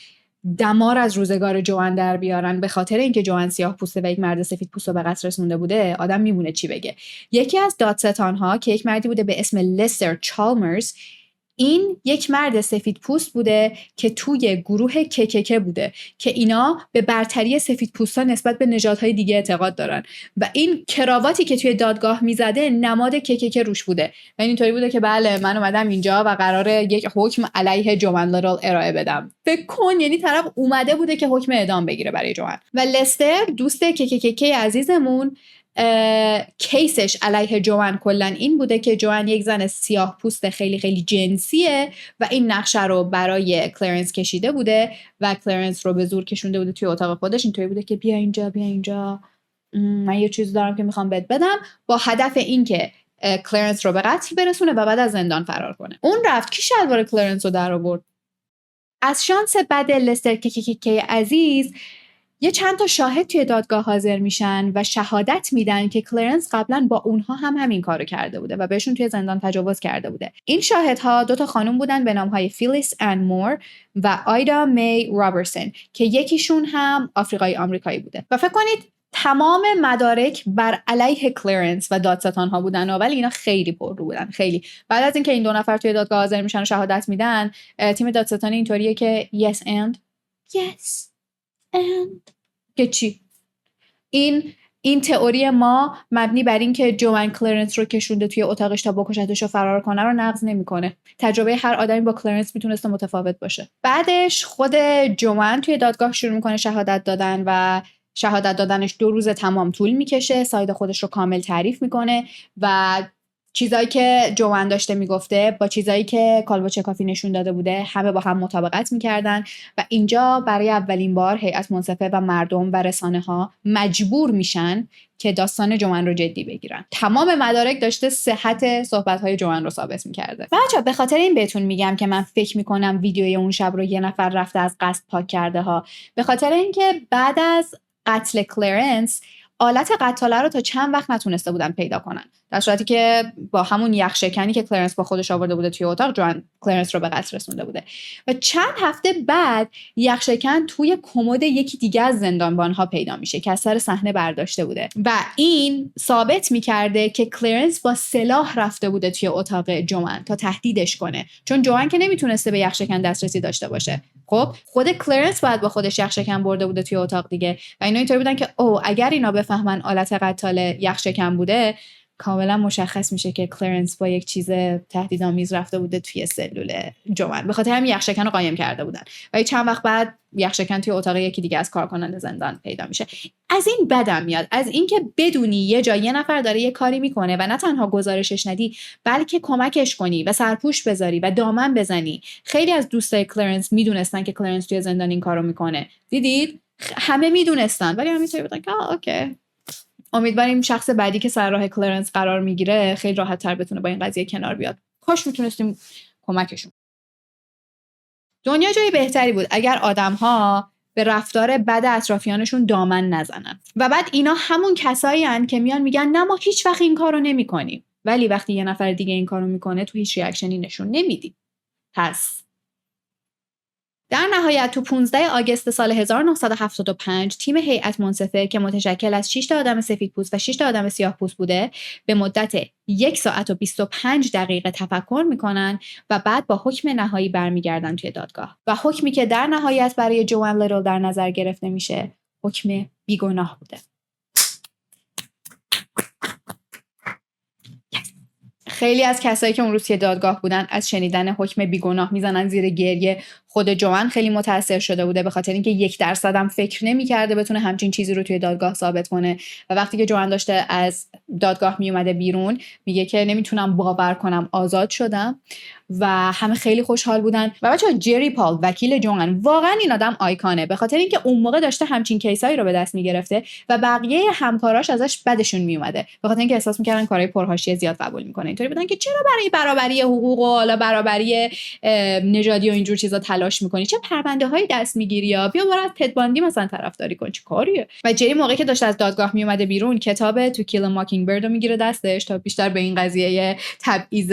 دمار از روزگار جوان در بیارن به خاطر اینکه جوان سیاه پوسته و یک مرد سفید پوست رو به قتل رسونده بوده، آدم میمونه چی بگه. یکی از دادستان‌ها که یک مردی بوده به اسم لستر چالمرز، این یک مرد سفید پوست بوده که توی گروه کککه بوده که اینا به برتری سفید پوستا نسبت به نژادهای دیگه اعتقاد دارن و این کراواتی که توی دادگاه میزده نماد کککه روش بوده و اینطوری بوده که بله من اومدم اینجا و قراره یک حکم علیه جوان لیتل ارائه بدم. فکر کن یعنی طرف اومده بوده که حکم اعدام بگیره برای جوان. و لستر دوست کککه عزیزمون کیسش علیه جوان کلن این بوده که جوان یک زن سیاه پوست خیلی خیلی جنسیه و این نقشه رو برای کلرنس کشیده بوده و کلرنس رو به زور کشونده بوده توی اتاق خودش. اینطوری بوده که بیا اینجا من یه چیز دارم که میخوام بهت بدم، با هدف این که کلرنس رو به قتل برسونه و بعد از زندان فرار کنه. اون رفت کی شلوار کلرنس رو در آورد. از شانس بد لستر که عزیز یه چند تا شاهد توی دادگاه حاضر میشن و شهادت میدن که کلرنس قبلا با اونها هم همین کارو کرده بوده و بهشون توی زندان تجاوز کرده بوده. این شاهدها 2 خانم بودن به نامهای فیلیس ان مور و آیدا می رابرسون که یکیشون هم آمریکایی بوده و فکر کنید تمام مدارک بر علیه کلرنس و دادستان‌ها بودن ولی اینا خیلی پررو بودن. خیلی بعد از اینکه این 2 نفر توی دادگاه حاضر میشن و شهادت میدن، تیم دادستانی اینطوریه که yes and که چی؟ این تئوری ما مبنی بر این که جوان کلرنس رو کشونده توی اتاقش تا بکشتش و فرار کنه رو نقض نمی‌کنه. تجربه هر آدمی با کلرنس میتونسته متفاوت باشه. بعدش خود جوان توی دادگاه شروع میکنه شهادت دادن و شهادت دادنش 2 روز تمام طول میکشه. ساید خودش رو کامل تعریف میکنه و چیزایی که جوان داشته میگفته با چیزایی که کالبوچکافی نشون داده بوده همه با هم مطابقت میکردن و اینجا برای اولین بار هیئت منصفه و مردم و رسانه‌ها مجبور میشن که داستان جوان رو جدی بگیرن. تمام مدارک داشته صحت صحبت‌های جوان رو ثابت میکرده. بچه‌ها به خاطر این بهتون میگم که من فکر میکنم ویدیوی اون شب رو یه نفر رفته از قصد پاک کرده ها، به خاطر اینکه بعد از قتل کلرنس آلت قتاله رو تا چند وقت نتونسته بودن پیدا کنن، در صورتی که با همون یخشکنی که کلرنس با خودش آورده بوده توی اتاق جوان کلرنس رو به قتل رسونده بوده و چند هفته بعد یخشکن توی کمد یکی دیگه از زندانبان‌ها پیدا میشه که از سر صحنه برداشته بوده و این ثابت میکرده که کلرنس با سلاح رفته بوده توی اتاق جوان تا تهدیدش کنه، چون جوان که نمیتونسته به یخشکن دسترسی داشته باشه. خب خود کلرنس باید با خودش یخشکن برده بوده توی اتاق دیگه و اینا اینطوری بودن که اگر اینا بفهمن آلت قتاله یخشکن بوده کاملا مشخص میشه که کلرنس با یک چیز تهدیدآمیز رفته بوده توی سلول جوان. به خاطر همین یخشکن رو قایم کرده بودن و چند وقت بعد یخشکن توی اتاق یکی دیگه از کارکنان زندان پیدا میشه. از این بدم میاد، از اینکه بدونی یه جای یه نفر داره یه کاری میکنه و نه تنها گزارشش ندی بلکه کمکش کنی و سرپوش بذاری و دامن بزنی. خیلی از دوستای کلرنس میدونستن که کلرنس توی زندان این کارو میکنه. دیدید همه میدونستن ولی همینطوری بودن که اوکی. امیدواریم شخص بعدی که سر راه کلرنس قرار میگیره خیلی راحت تر بتونه با این قضیه کنار بیاد. کاش میتونستیم کمکشون. دنیا جای بهتری بود اگر آدم‌ها به رفتار بد اطرافیانشون دامن نزنن. و بعد اینا همون کسایی هن که میان میگن نه ما هیچ وقت این کارو نمی‌کنیم، ولی وقتی یه نفر دیگه این کارو میکنه تو هیچ ریاکشنی نشون نمیدی. پس در نهایت تو 15 آگوست سال 1975 تیم هیئت منصفه که متشکل از 6 تا آدم سفیدپوست و 6 تا آدم سیاه‌پوست بوده به مدت 1 ساعت و 25 دقیقه تفکر میکنن و بعد با حکم نهایی برمیگردن توی دادگاه و حکمی که در نهایت برای جوان لیتل در نظر گرفته میشه حکم بیگناه بوده. خیلی از کسایی که اون روز توی دادگاه بودن از شنیدن حکم بیگناه میزنن زیر گریه. خود جوان خیلی متاثر شده بوده به خاطر اینکه 1% هم فکر نمی‌کرده بتونه همچین چیزی رو توی دادگاه ثابت کنه و وقتی که جوان داشته از دادگاه میومده بیرون میگه که نمیتونم باور کنم آزاد شدم و همه خیلی خوشحال بودن. و بچه‌ها جری پال وکیل جوان واقعا این آدم آیکانه به خاطر اینکه اون موقع داشته همچین کیسایی رو به دست میگرفته و بقیه همکاراش ازش بدشون میومده به خاطر اینکه احساس میکردن کارهای پرحاشیه زیاد قبول میکنه. اینطوری بودن که چرا برای برابری حقوق و حالا برابری نژادی و اینجور چیزا تلاش میکنی، چه پرونده هایی دست میگیری، یا بیا برو از تد باندی مثلا طرفداری کن، چه کاریه. و جری موقعی که داشت از دادگاه میومده بیرون کتاب تو کیل ماکینگ برد رو میگیره دستش تا بیشتر به این قضیه تبعیض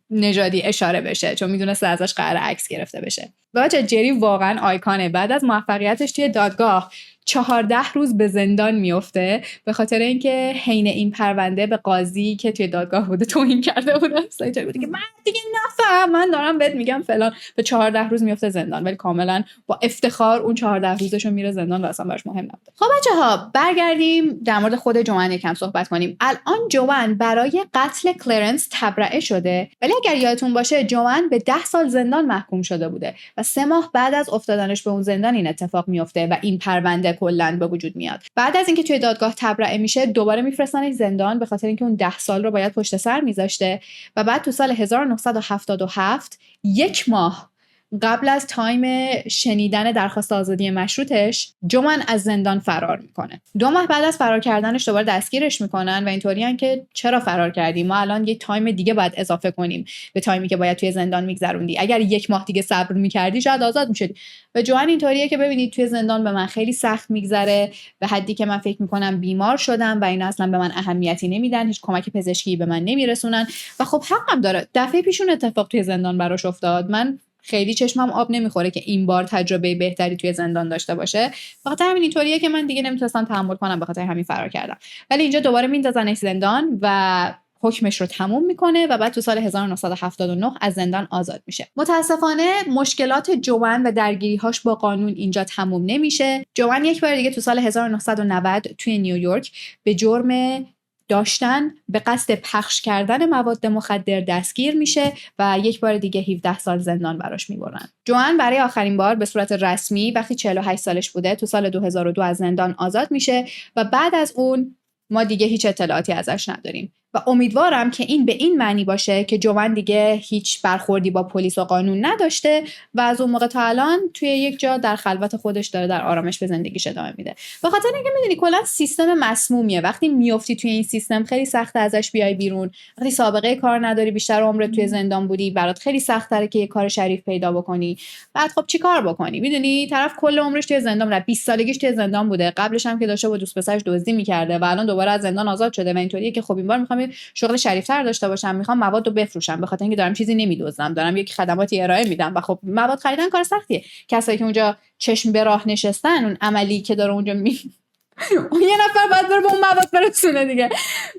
نژادی اشاره بشه چون میدونسته ازش قرار عکس گرفته بشه. بچه جری واقعا آیکانه. بعد از موفقیتش توی دادگاه 14 روز به زندان میفته به خاطر اینکه حین این پرونده به قاضی که توی دادگاه بوده توهین کرده بوده. اینطوری بوده که من دیگه نفهم، من دارم بهت میگم فلان. به 14 روز میفته زندان ولی کاملا با افتخار اون 14 روزشو میره زندان و اصلا براش مهم نبوده. خب بچه‌ها برگردیم در مورد خود جوان یکم صحبت کنیم. الان جوان برای قتل کلرنس تبرئه شده ولی اگر یادتون باشه جوان به 10 سال زندان محکوم شده بوده و 3 ماه بعد از افتادنش به اون زندان این اتفاق میفته و این پرونده کلا به وجود میاد. بعد از اینکه توی دادگاه تبرئه میشه دوباره میفرستنش زندان به خاطر اینکه اون 10 سال رو باید پشت سر میذاشته و بعد تو سال 1977 1 ماه قبل از تایم شنیدن درخواست آزادی مشروطش جوان از زندان فرار میکنه. 2 ماه بعد از فرار کردنش دوباره دستگیرش میکنن و اینطوریان که چرا فرار کردی، ما الان یه تایم دیگه باید اضافه کنیم به تایمی که باید توی زندان میگذروندی، اگر 1 ماه دیگه صبر میکردی شاید آزاد میشدی. و جوان اینطوریه که ببینید توی زندان به من خیلی سخت میگذره به حدی که من فکر میکنم بیمار شدم و اینا اصلا به من اهمیتی نمیدن، هیچ کمک پزشکی به من نمیرسونن و خب حقم داره. دفعه پیشون اتفاق توی زندان براش افتاد، من خیلی چشمم آب نمیخوره که این بار تجربه بهتری توی زندان داشته باشه. بخاطر همین اینطوریه که من دیگه نمیتونستم تحمل کنم، بخاطر همین فرار کردم. ولی اینجا دوباره میندازنش زندان و حکمش رو تموم میکنه و بعد تو سال 1979 از زندان آزاد میشه. متاسفانه مشکلات جوان و درگیری‌هاش با قانون اینجا تموم نمیشه. جوان یک بار دیگه تو سال 1990 توی نیویورک به جرم داشتن به قصد پخش کردن مواد مخدر دستگیر میشه و یک بار دیگه 17 سال زندان براش میبرن. جوان برای آخرین بار به صورت رسمی وقتی 48 سالش بوده تو سال 2002 از زندان آزاد میشه و بعد از اون ما دیگه هیچ اطلاعاتی ازش نداریم و امیدوارم که این به این معنی باشه که جوان دیگه هیچ برخوردی با پلیس و قانون نداشته و از اون موقع تا الان توی یک جا در خلوت خودش داره در آرامش به زندگیش ادامه میده. به خاطر اینکه میدونی کلا سیستم مسمومیه، وقتی میافتی توی این سیستم خیلی سخته ازش بیای بیرون. وقتی سابقه کار نداری، بیشتر عمرت توی زندان بودی، برات خیلی سخت‌تره که یه کار شریف پیدا بکنی. بعد خب چیکار بکنی؟ میدونی طرف کل عمرش توی زندان بوده، 20 سالگیش توی زندان بوده، قبلش هم که داشته با دوست پسرش دزدی می‌کرده و الان دوباره از زندان آزاد شده و اینطوریه که خب این بار می‌خوام شغل شریفتر داشته باشم، میخوام مواد رو بفروشم به خاطر اینکه دارم چیزی نمیدوزم، دارم یک خدماتی ارائه میدم و خب مواد خریدن کار سختیه. کسایی که اونجا چشم به راه نشستن، اون عملی که داره اونجا اون یه نفر باید بره به اون مواد برسونه دیگه.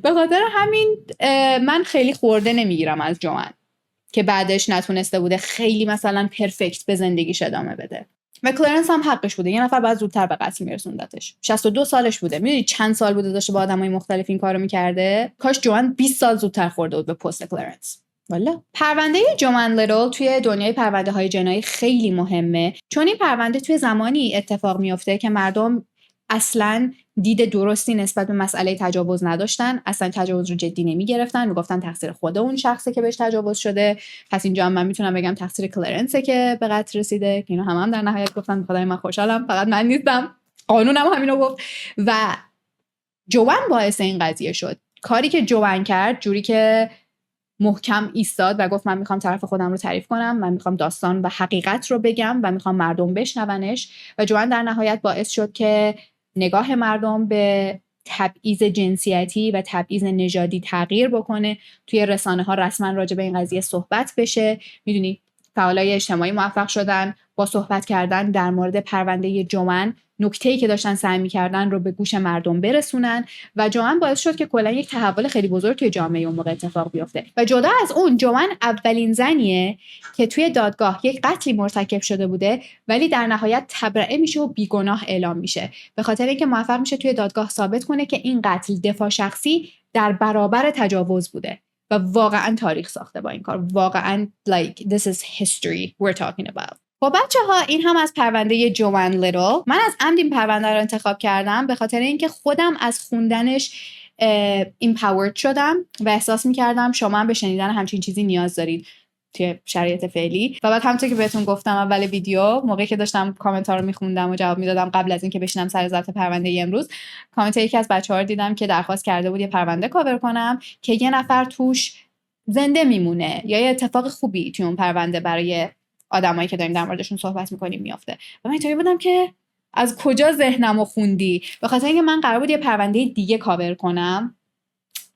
به خاطر همین من خیلی خورده نمیگیرم از جوان که بعدش نتونسته بوده خیلی مثلا پرفکت به زندگیش ادامه بده. و کلرنس هم حقش بوده، یه نفر بعد زودتر به قتل میرسوندتش. 62 سالش بوده، میدونی چند سال بوده داشته با آدمای مختلف این کارو میکرده. کاش جوان 20 سال زودتر خورده بود به پست کلرنس. والا پرونده جوان لیتل توی دنیای پرونده های جنایی خیلی مهمه، چون این پرونده توی زمانی اتفاق میفته که مردم اصلاً دید درستی نسبت به مسئله تجاوز نداشتن، اصلا تجاوز رو جدی نمیگرفتن، میگفتن تقصیر خود اون شخصه که بهش تجاوز شده. پس اینجا هم من میتونم بگم تقصیر کلرنسه که به قتل رسیده، که اینا هم در نهایت گفتن خدای من خوشحالم فقط من نیستم، قانونم همینو گفت. و جوان باعث این قضیه شد. کاری که جوان کرد، جوری که محکم ایستاد و گفت من میخوام طرف خودم رو تعریف کنم، من میخوام داستان و حقیقت رو بگم و میخوام مردم بشنونش، و جوان در نهایت باعث شد که نگاه مردم به تبعیض جنسیتی و تبعیض نژادی تغییر بکنه. توی رسانه‌ها رسما راجع به این قضیه صحبت بشه. میدونی فعالای اجتماعی موفق شدن با صحبت کردن در مورد پرونده جوان نکته‌ای که داشتن سعی می‌کردن رو به گوش مردم برسونن و جوان باعث شد که کلا یک تحول خیلی بزرگ توی جامعه اون موقع اتفاق بیفته. و جدا از اون جوان اولین زنیه که توی دادگاه یک قتلی مرتکب شده بوده ولی در نهایت تبرئه میشه و بیگناه اعلام میشه، به خاطر اینکه موفق میشه توی دادگاه ثابت کنه که این قتل دفاع شخصی در برابر تجاوز بوده و واقعا تاریخ ساخته با این کار. واقعا like this is history we're talking about. خب بچه‌ها، این هم از پرونده جوان لیتل. من از عمد این پرونده رو انتخاب کردم به خاطر اینکه خودم از خوندنش empowered شدم و احساس می‌کردم شما هم به شنیدن همچین چیزی نیاز دارید توی شرایط فعلی. و بعد همونطور که بهتون گفتم اول ویدیو، موقعی که داشتم کامنت‌ها رو می‌خوندم و جواب میدادم قبل از اینکه بشینم سر ضبط پرونده امروز، کامنت یکی از بچه‌ها رو دیدم که درخواست کرده بود یه پرونده کاور کنم که یه نفر توش زنده میمونه یا یه اتفاق خوبی توی اون پرونده برای آدمایی که داریم در موردشون صحبت می‌کنیم میافته. و من اینطوری بودم که از کجا ذهنمو خوندی؟ به خاطر اینکه من قرار بود یه پرونده دیگه کاور کنم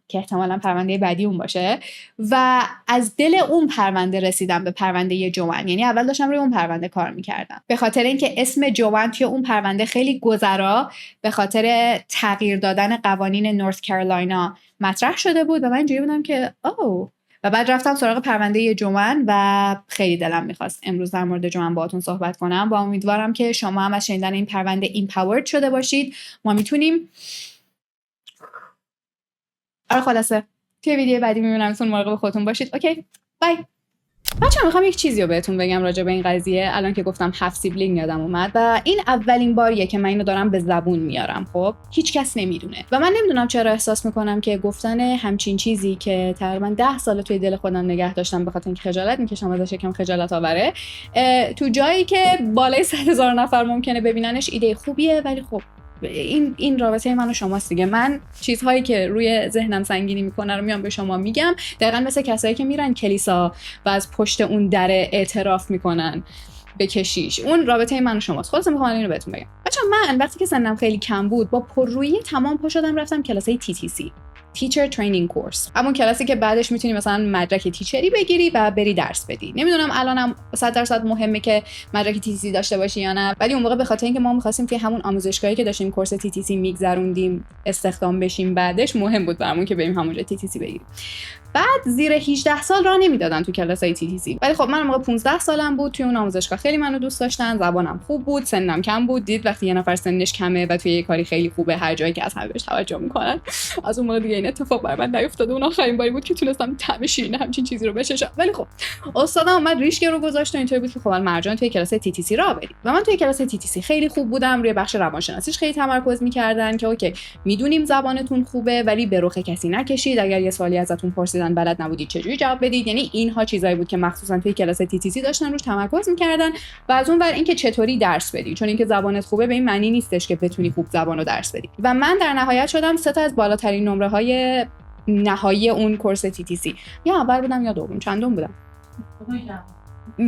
که احتمالاً پرونده بعدی اون باشه و از دل اون پرونده رسیدم به پرونده جوان. یعنی اول داشتم روی اون پرونده کار میکردم به خاطر اینکه اسم جوان توی اون پرونده خیلی گذرا به خاطر تغییر دادن قوانین نورث کارولاینا مطرح شده بود و من اینجوری بودم که اوه. و بعد رفتم سراغ پرونده جوان و خیلی دلم میخواست امروز در مورد جوان باهاتون صحبت کنم. با امیدوارم که شما هم از شنیدن این پرونده empowered شده باشید. ما میتونیم خلاصه توی ویدیو بعدی میبینمتون. مراقب خودتون باشید. اوکی بای. بچه‌ها میخوام یک چیزی رو بهتون بگم راجع به این قضیه. الان که گفتم 7 سیبلینگ یادم اومد و این اولین باریه که من اینو دارم به زبون میارم. خب هیچ کس نمیدونه و من نمیدونم چرا احساس میکنم که گفتن همچین چیزی که تقریبا 10 سال توی دل خودم نگه داشتم به خاطر اینکه خجالت میکشم ازش، یکم خجالت آوره، تو جایی که بالای 100,000 نفر ممکنه ببیننش ایده خوبیه، ولی خب این رابطه من و شماست دیگه. من چیزهایی که روی ذهنم سنگینی میکنه رو میام به شما میگم، دقیقاً مثل کسایی که میرن کلیسا و از پشت اون در اعتراف میکنن به کشیش. اون رابطه من و شماست. خلاص میخوام اینو بهتون بگم. بچه‌ها من وقتی که سنم خیلی کم بود با پررویی تمام پا شدم رفتم کلاسای TTC Teacher Training Course، همون کلاسی که بعدش میتونی مثلا مدرک تیچری بگیری و بری درس بدی. نمیدونم الانم 100% مهمه که مدرک TTC داشته باشی یا نه، ولی اون موقع به خاطر اینکه ما می‌خواستیم توی همون آموزشگاهی که داشتیم کورس TTC میگذروندیم استخدام بشیم بعدش، مهم بود برامون که بریم همونجا TTC بگیریم. بعد زیر 18 سال راه نمیدادن تو کلاسای TTC، ولی خب من موقع 15 سالم بود، توی اون آموزشگاه خیلی منو دوست داشتن، زبانم خوب بود، سنم کم بود. دید وقتی یه نفر سنش کمه و توی یه کاری خیلی خوبه هر جایی که از همه بهش توجه میکنن. از اون موقع دیگه این اتفاق برای من نیفتاد. اون آخرین باری بود که تونستم طعم شیرین همچین چیزی رو بچشم. ولی خب استادم اومد ریشک رو گذاشت و اینطوری بود که خب مرجان توی کلاس TTC راه بریم. و من توی کلاس TTC خیلی خوب بودم، روی بخش روانشناسیش خیلی تمرکز می‌کردن که اوکی میدونیم زبانتون خوبه ولی به رخ کسی نکشید، اگر یه سوالی ازتون پرسیدن بلد نبودید چجوری جواب بدید. یعنی اینها چیزایی بود که مخصوصا توی کلاس TTC داشتن روش تمرکز می‌کردن. و از اون ور اینکه چطوری درس بدی، چون اینکه زبانت خوبه به این معنی نیستش که بتونی خوب زبانو درس بدی. و من در نهایت شدم 3 تا از بالاترین نمره‌های نهایی اون کورس TTC. یا اول بودم یا دوم، چندم بودم؟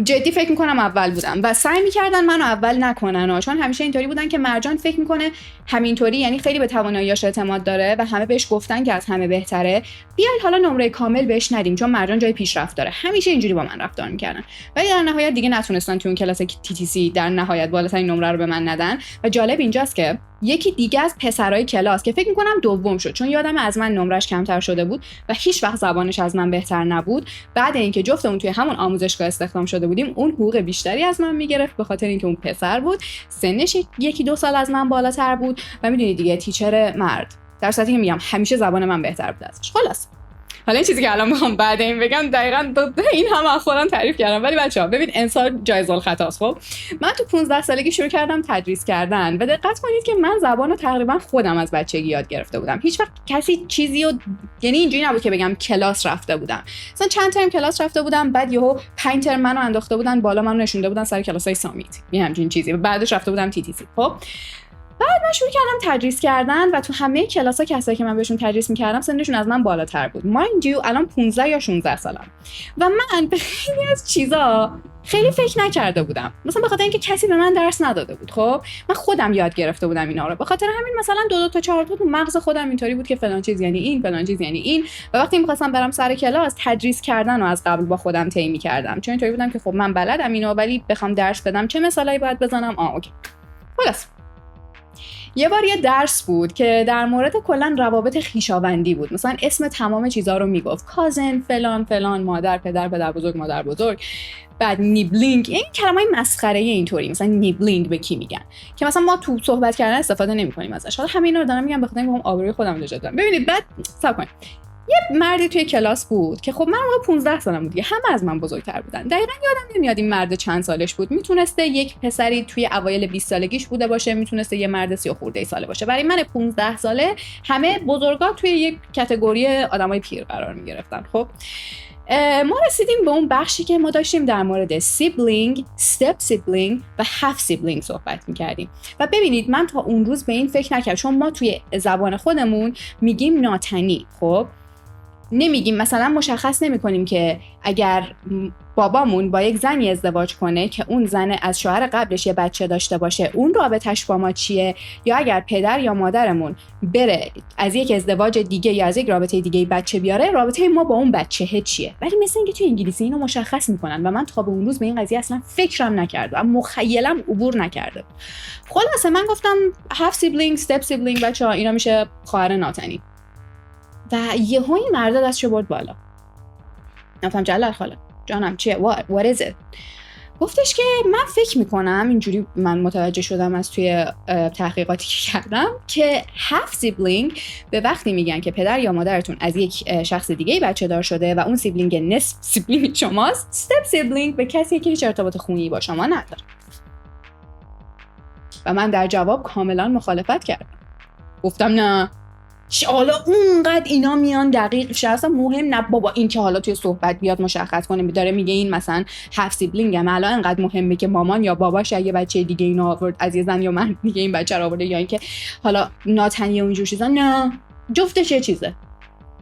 جدی فکر میکنم اول بودم و سعی میکردن منو اول نکنن، چون همیشه اینطوری بودن که مرجان فکر میکنه همینطوری یعنی خیلی به تواناییاش اعتماد داره و همه بهش گفتن که از همه بهتره، بیاید حالا نمره کامل بهش ندیم چون مرجان جای پیشرفت داره. همیشه اینجوری با من رفتار میکردن ولی در نهایت دیگه نتونستن تو اون کلاس TTC در نهایت بالاترین نمره رو به من ندن. و جالب اینجاست که یکی دیگه از پسرای کلاس که فکر میکنم دوم شد، چون یادم از من نمرش کمتر شده بود و هیچ وقت زبانش از من بهتر نبود، بعد اینکه جفتمون توی همون آموزشگاه استخدام شده بودیم اون حقوق بیشتری از من میگرفت به خاطر اینکه اون پسر بود، سنش 1-2 سال از من بالاتر بود و میدونید دیگه تیچر مرد، در صورتی که میگم همیشه زبان من بهتر بود ازش. خلاص حالا این چیزی که الان میخوام بعد این بگم دقیقاً این هم از خودم تعریف کردم، ولی بچه‌ها ببین انسان جایز الخطاست. خب من تو 15 سالگی شروع کردم تدریس کردن و دقت کنید که من زبانو تقریبا خودم از بچگی یاد گرفته بودم. هیچ وقت کسی چیزیو یعنی اینجوری نبود که بگم کلاس رفته بودم، مثلا چند ترم کلاس رفته بودم بعد یهو 5 ترم منو انداخته بودن بالا، منو نشونده بودن سر کلاسای سامیت یه همچین چیزی، بعدش رفته بودم TTC. خب بعد من شروع کردم تدریس کردن و تو همه کلاس‌ها کسایی که من بهشون تدریس می‌کردم سنشون از من بالاتر بود. مایند یو الان 15 یا 16 سالم و من به خیلی از چیزا خیلی فکر نکرده بودم، مثلا به خاطر اینکه کسی به من درس نداده بود. خب من خودم یاد گرفته بودم اینا رو، به خاطر همین مثلا 2 تا 4 تا تو مغز خودم اینطوری بود که فلان چیز یعنی این، فلان چیز یعنی این. و وقتی می‌خواستم برم سر کلاس تدریس کردن و از قبل با خودم طی می‌کردم، چون اینطوری بودم که خب من بلدم اینو، ولی بخوام درس بدم چه مثالایی باید بزنم. اوکی. خلاص یه بار یه درس بود که در مورد کلا روابط خویشاوندی بود، مثلا اسم تمام چیزا رو میگفت، کازن فلان فلان، مادر پدر، پدر بزرگ مادر بزرگ، بعد نیبلینگ، این کلمه‌ای مسخره اینطوری، مثلا نیبلینگ به کی میگن که مثلا ما تو صحبت کردن استفاده نمی‌کنیم ازش. حالا همین رو دارم میگم بخاطر اینکه آبروی خودم رو نجات بدم. ببینید بعد صبر کنید یه مردی توی کلاس بود که خب من موقع 15 سالم بود دیگه، همه از من بزرگتر بودن. دقیقاً یادم نمیاد این مرد چند سالش بود. میتونسته یک پسری توی اوایل 20 سالگیش بوده باشه، میتونسته یه مرد 30 خورده ساله باشه. برای من 15 ساله همه بزرگا توی یک کاتگوری آدمای پیر قرار میگرفتن. خب ما رسیدیم به اون بخشی که ما داشتیم در مورد سیبلینگ، step سیبلینگ و half سیبلینگ صحبت میکردیم. و ببینید من تا اون روز به این فکر نکردم، چون ما توی زبان خودمون میگیم ناتنی. خب نمیگیم، مثلا مشخص نمی‌کنیم که اگر بابامون با یک زنی ازدواج کنه که اون زن از شوهر قبلش یه بچه داشته باشه، اون رابطش با ما چیه، یا اگر پدر یا مادرمون بره از یک ازدواج دیگه یا از یک رابطه دیگه بچه بیاره، رابطه ما با اون بچه چیه. ولی مثل اینکه توی انگلیسی اینو مشخص میکنن و من تا به اون روز به این قضیه اصلا فکرم نکردم، مخیلم عبور نکرده. خلاصه من گفتم half sibling step sibling بچه‌ها اینا میشه خواهر ناتنی. و یهو این مرد دستشو برد بالا. گفتم جلال خاله جانم چیه؟ what is it؟ گفتش که من فکر میکنم، اینجوری من متوجه شدم از توی تحقیقاتی که کردم، که half sibling به وقتی میگن که پدر یا مادرتون از یک شخص دیگه بچه دار شده و اون سیبلینگ نصف سیبلینگ شماست. step sibling به کسی که هیچ ارتباط خونی با شما نداره. و من در جواب کاملا مخالفت کردم. گفتم نه، حالا اونقدر اینا میان دقیق شه، اصلا مهم نه بابا، این که حالا توی صحبت بیاد مشخص کنه داره میگه این مثلا هفت سیبلینگ هم، الان انقدر مهمه که مامان یا باباش یه بچه دیگه اینو آورد از یه زن یا مرد دیگه این بچه رو آورده، یا اینکه حالا ناتنی و اینجور چیزا. نه، جفتش یه چیزه.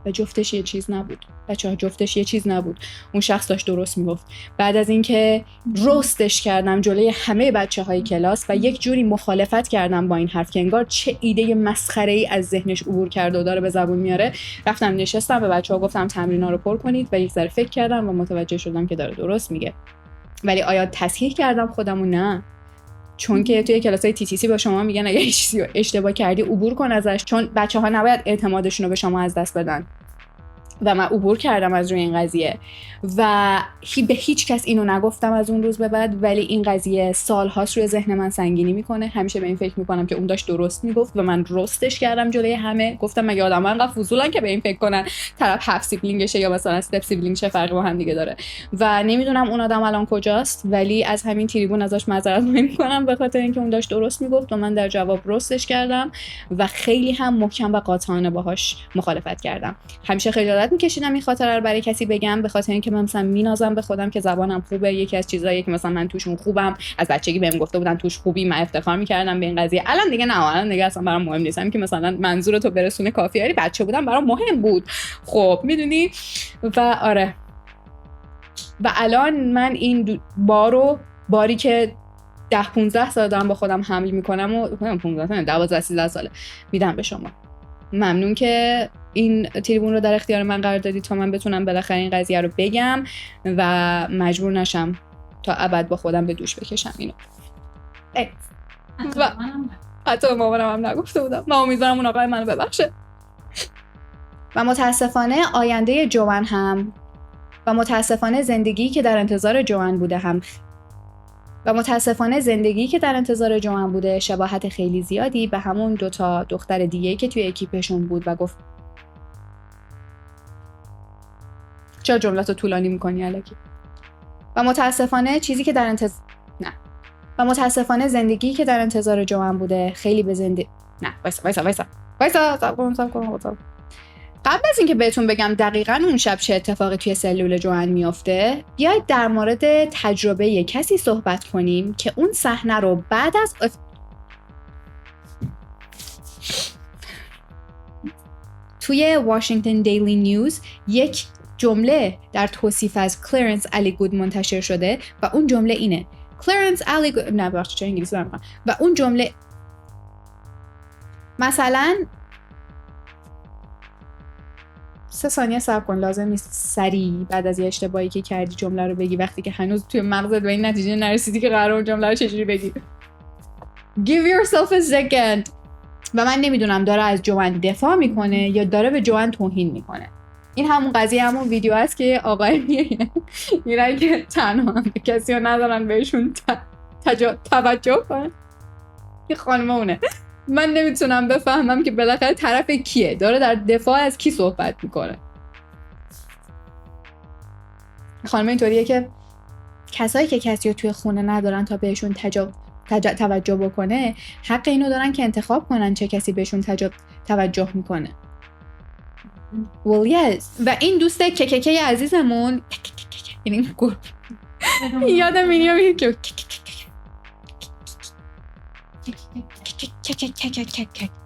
و جفتش یه چیز نبود بچه‌ها، جفتش یه چیز نبود. اون شخص داشت درست میگفت. بعد از اینکه روستش کردم جلوی همه بچه‌های کلاس و یک جوری مخالفت کردم با این حرف که انگار چه ایده مسخره‌ای از ذهنش عبور کرده و داره به زبون میاره، رفتم نشستم به بچه‌ها گفتم تمرینا رو پر کنید و یک ذره فکر کردم و متوجه شدم که داره درست میگه. ولی آیا تصحیح کردم خودمو؟ نه، چون که توی کلاسای TTC با شما میگن اگه چیزی رو اشتباه کردی عبور کن ازش، چون بچه‌ها نباید اعتمادشون رو به شما از دست بدن. و من عبور کردم از روی این قضیه و به هیچ کس اینو نگفتم از اون روز به بعد، ولی این قضیه سال‌هاست روی ذهن من سنگینی میکنه. همیشه به این فکر میکنم که اون داشت درست میگفت و من رستش کردم جلوی همه. گفتم مگه آدم‌ها انقدر فضولن که به این فکر کنن طرف هفت سیبلینگشه یا مثلا استپ سیبلینگ چه فرقی با هم دیگه داره. و نمیدونم اون آدم الان کجاست، ولی از همین تریبون ازش معذرت میکنم به خاطر اینکه اون داشت درست میگفت و من در جواب رستش کردم و خیلی هم محکم و قاطعانه باهاش مخالفت کردم. همیشه خجالت میکشیدم این خاطره رو برای کسی بگم، به خاطر اینکه من مثلا مینازم به خودم که زبانم خوبه. یکی از چیزایی که مثلا من توشون خوبم، از بچگی بهم گفته بودن توش خوبی، من افتخار میکردم به این قضیه. الان دیگه نه، الان دیگه اصلا برام مهم نیست. که مثلا منظورتو برسونه کافیه، ولی بچه بودم برام مهم بود. خب میدونی. و آره، و الان من این باری که 10-15 سال دارم با خودم حمل میکنم و 15 سال 12-13 ساله میدم به شما. ممنون که این تریبون رو در اختیار من قرار دادید تا من بتونم بالاخره این قضیه رو بگم و مجبور نشم تا ابد با خودم به دوش بکشم اینو. و حتی مامانم هم نگفته بودم. من امیدوارم اون آقای منو ببخشه. و متاسفانه آینده جوان هم و متاسفانه زندگی که در انتظار جوان بوده شباهت خیلی زیادی به همون دوتا دختر دیگه که توی اکیپشون بود و گفت چرا جملاتو طولانی میکنی الکی؟ و متاسفانه زندگی که در انتظار جوان بوده خیلی به وایسا. قبل از اینکه بهتون بگم دقیقاً اون شب چه اتفاقی توی سلول جوان میفته، بیاید در مورد تجربه کسی صحبت کنیم که اون صحنه رو بعد از توی واشنگتن دیلی نیوز یک جمله در توصیف از کلرنس علی گود منتشر شده و اون جمله اینه: کلرنس علی گود، نه بخش چه انگلیسی دارم، و اون جمله مثلا 3 ثانیه صبر کن، لازم نیست سریع بعد از یه اشتباهی که کردی جمله رو بگی وقتی که هنوز توی مغزت به این نتیجه نرسیدی که قراره اون جمله رو چجوری بگی. Give yourself a second. و من نمیدونم داره از جوان دفاع میکنه یا داره به جوان توهین میکنه. این همون قضیه همون ویدیو است که آقای میرن که تنها کسی رو ندارن بهشون توجه کنن. این خانمه اونه. من نمیتونم بفهمم که بالاخره طرف کیه، داره در دفاع از کی صحبت میکنه. خانم اینطوریه که کسایی که کسی رو توی خونه ندارن تا بهشون توجه بکنه، حق اینو دارن که انتخاب کنن چه کسی بهشون توجه میکنه. well yes. و این دوست کککی عزیزمون این یادم میاد که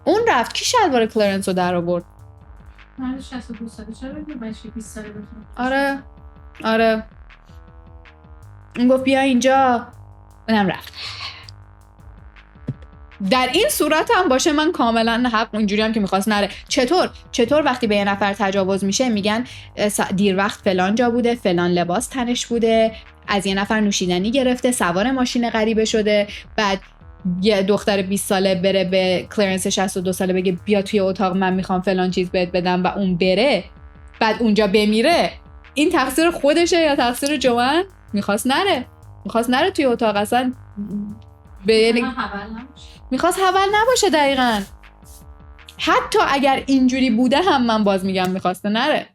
اون رفت کی شلوار کلرنس رو در آورد؟ من 62 ساله چرا که بچه 20 ساله بتونه. آره اون گفت بیا اینجا، اونم رفت. در این صورت هم باشه من کاملا حق اونجوری هم که میخواست نره. چطور وقتی به یه نفر تجاوز میشه میگن دیر وقت فلان جا بوده، فلان لباس تنش بوده، از یه نفر نوشیدنی گرفته، سوار ماشین غریبه شده، بعد یه دختر 20 ساله بره به کلرنس 62 ساله بگه بیا توی اتاق من میخوام فلان چیز بهت بدم و اون بره بعد اونجا بمیره. این تقصیر خودشه یا تقصیر جوان؟ میخواست نره توی اتاق، اصلا میخواست حول نباشه. دقیقاً حتی اگر اینجوری بوده هم من باز میگم میخواسته نره.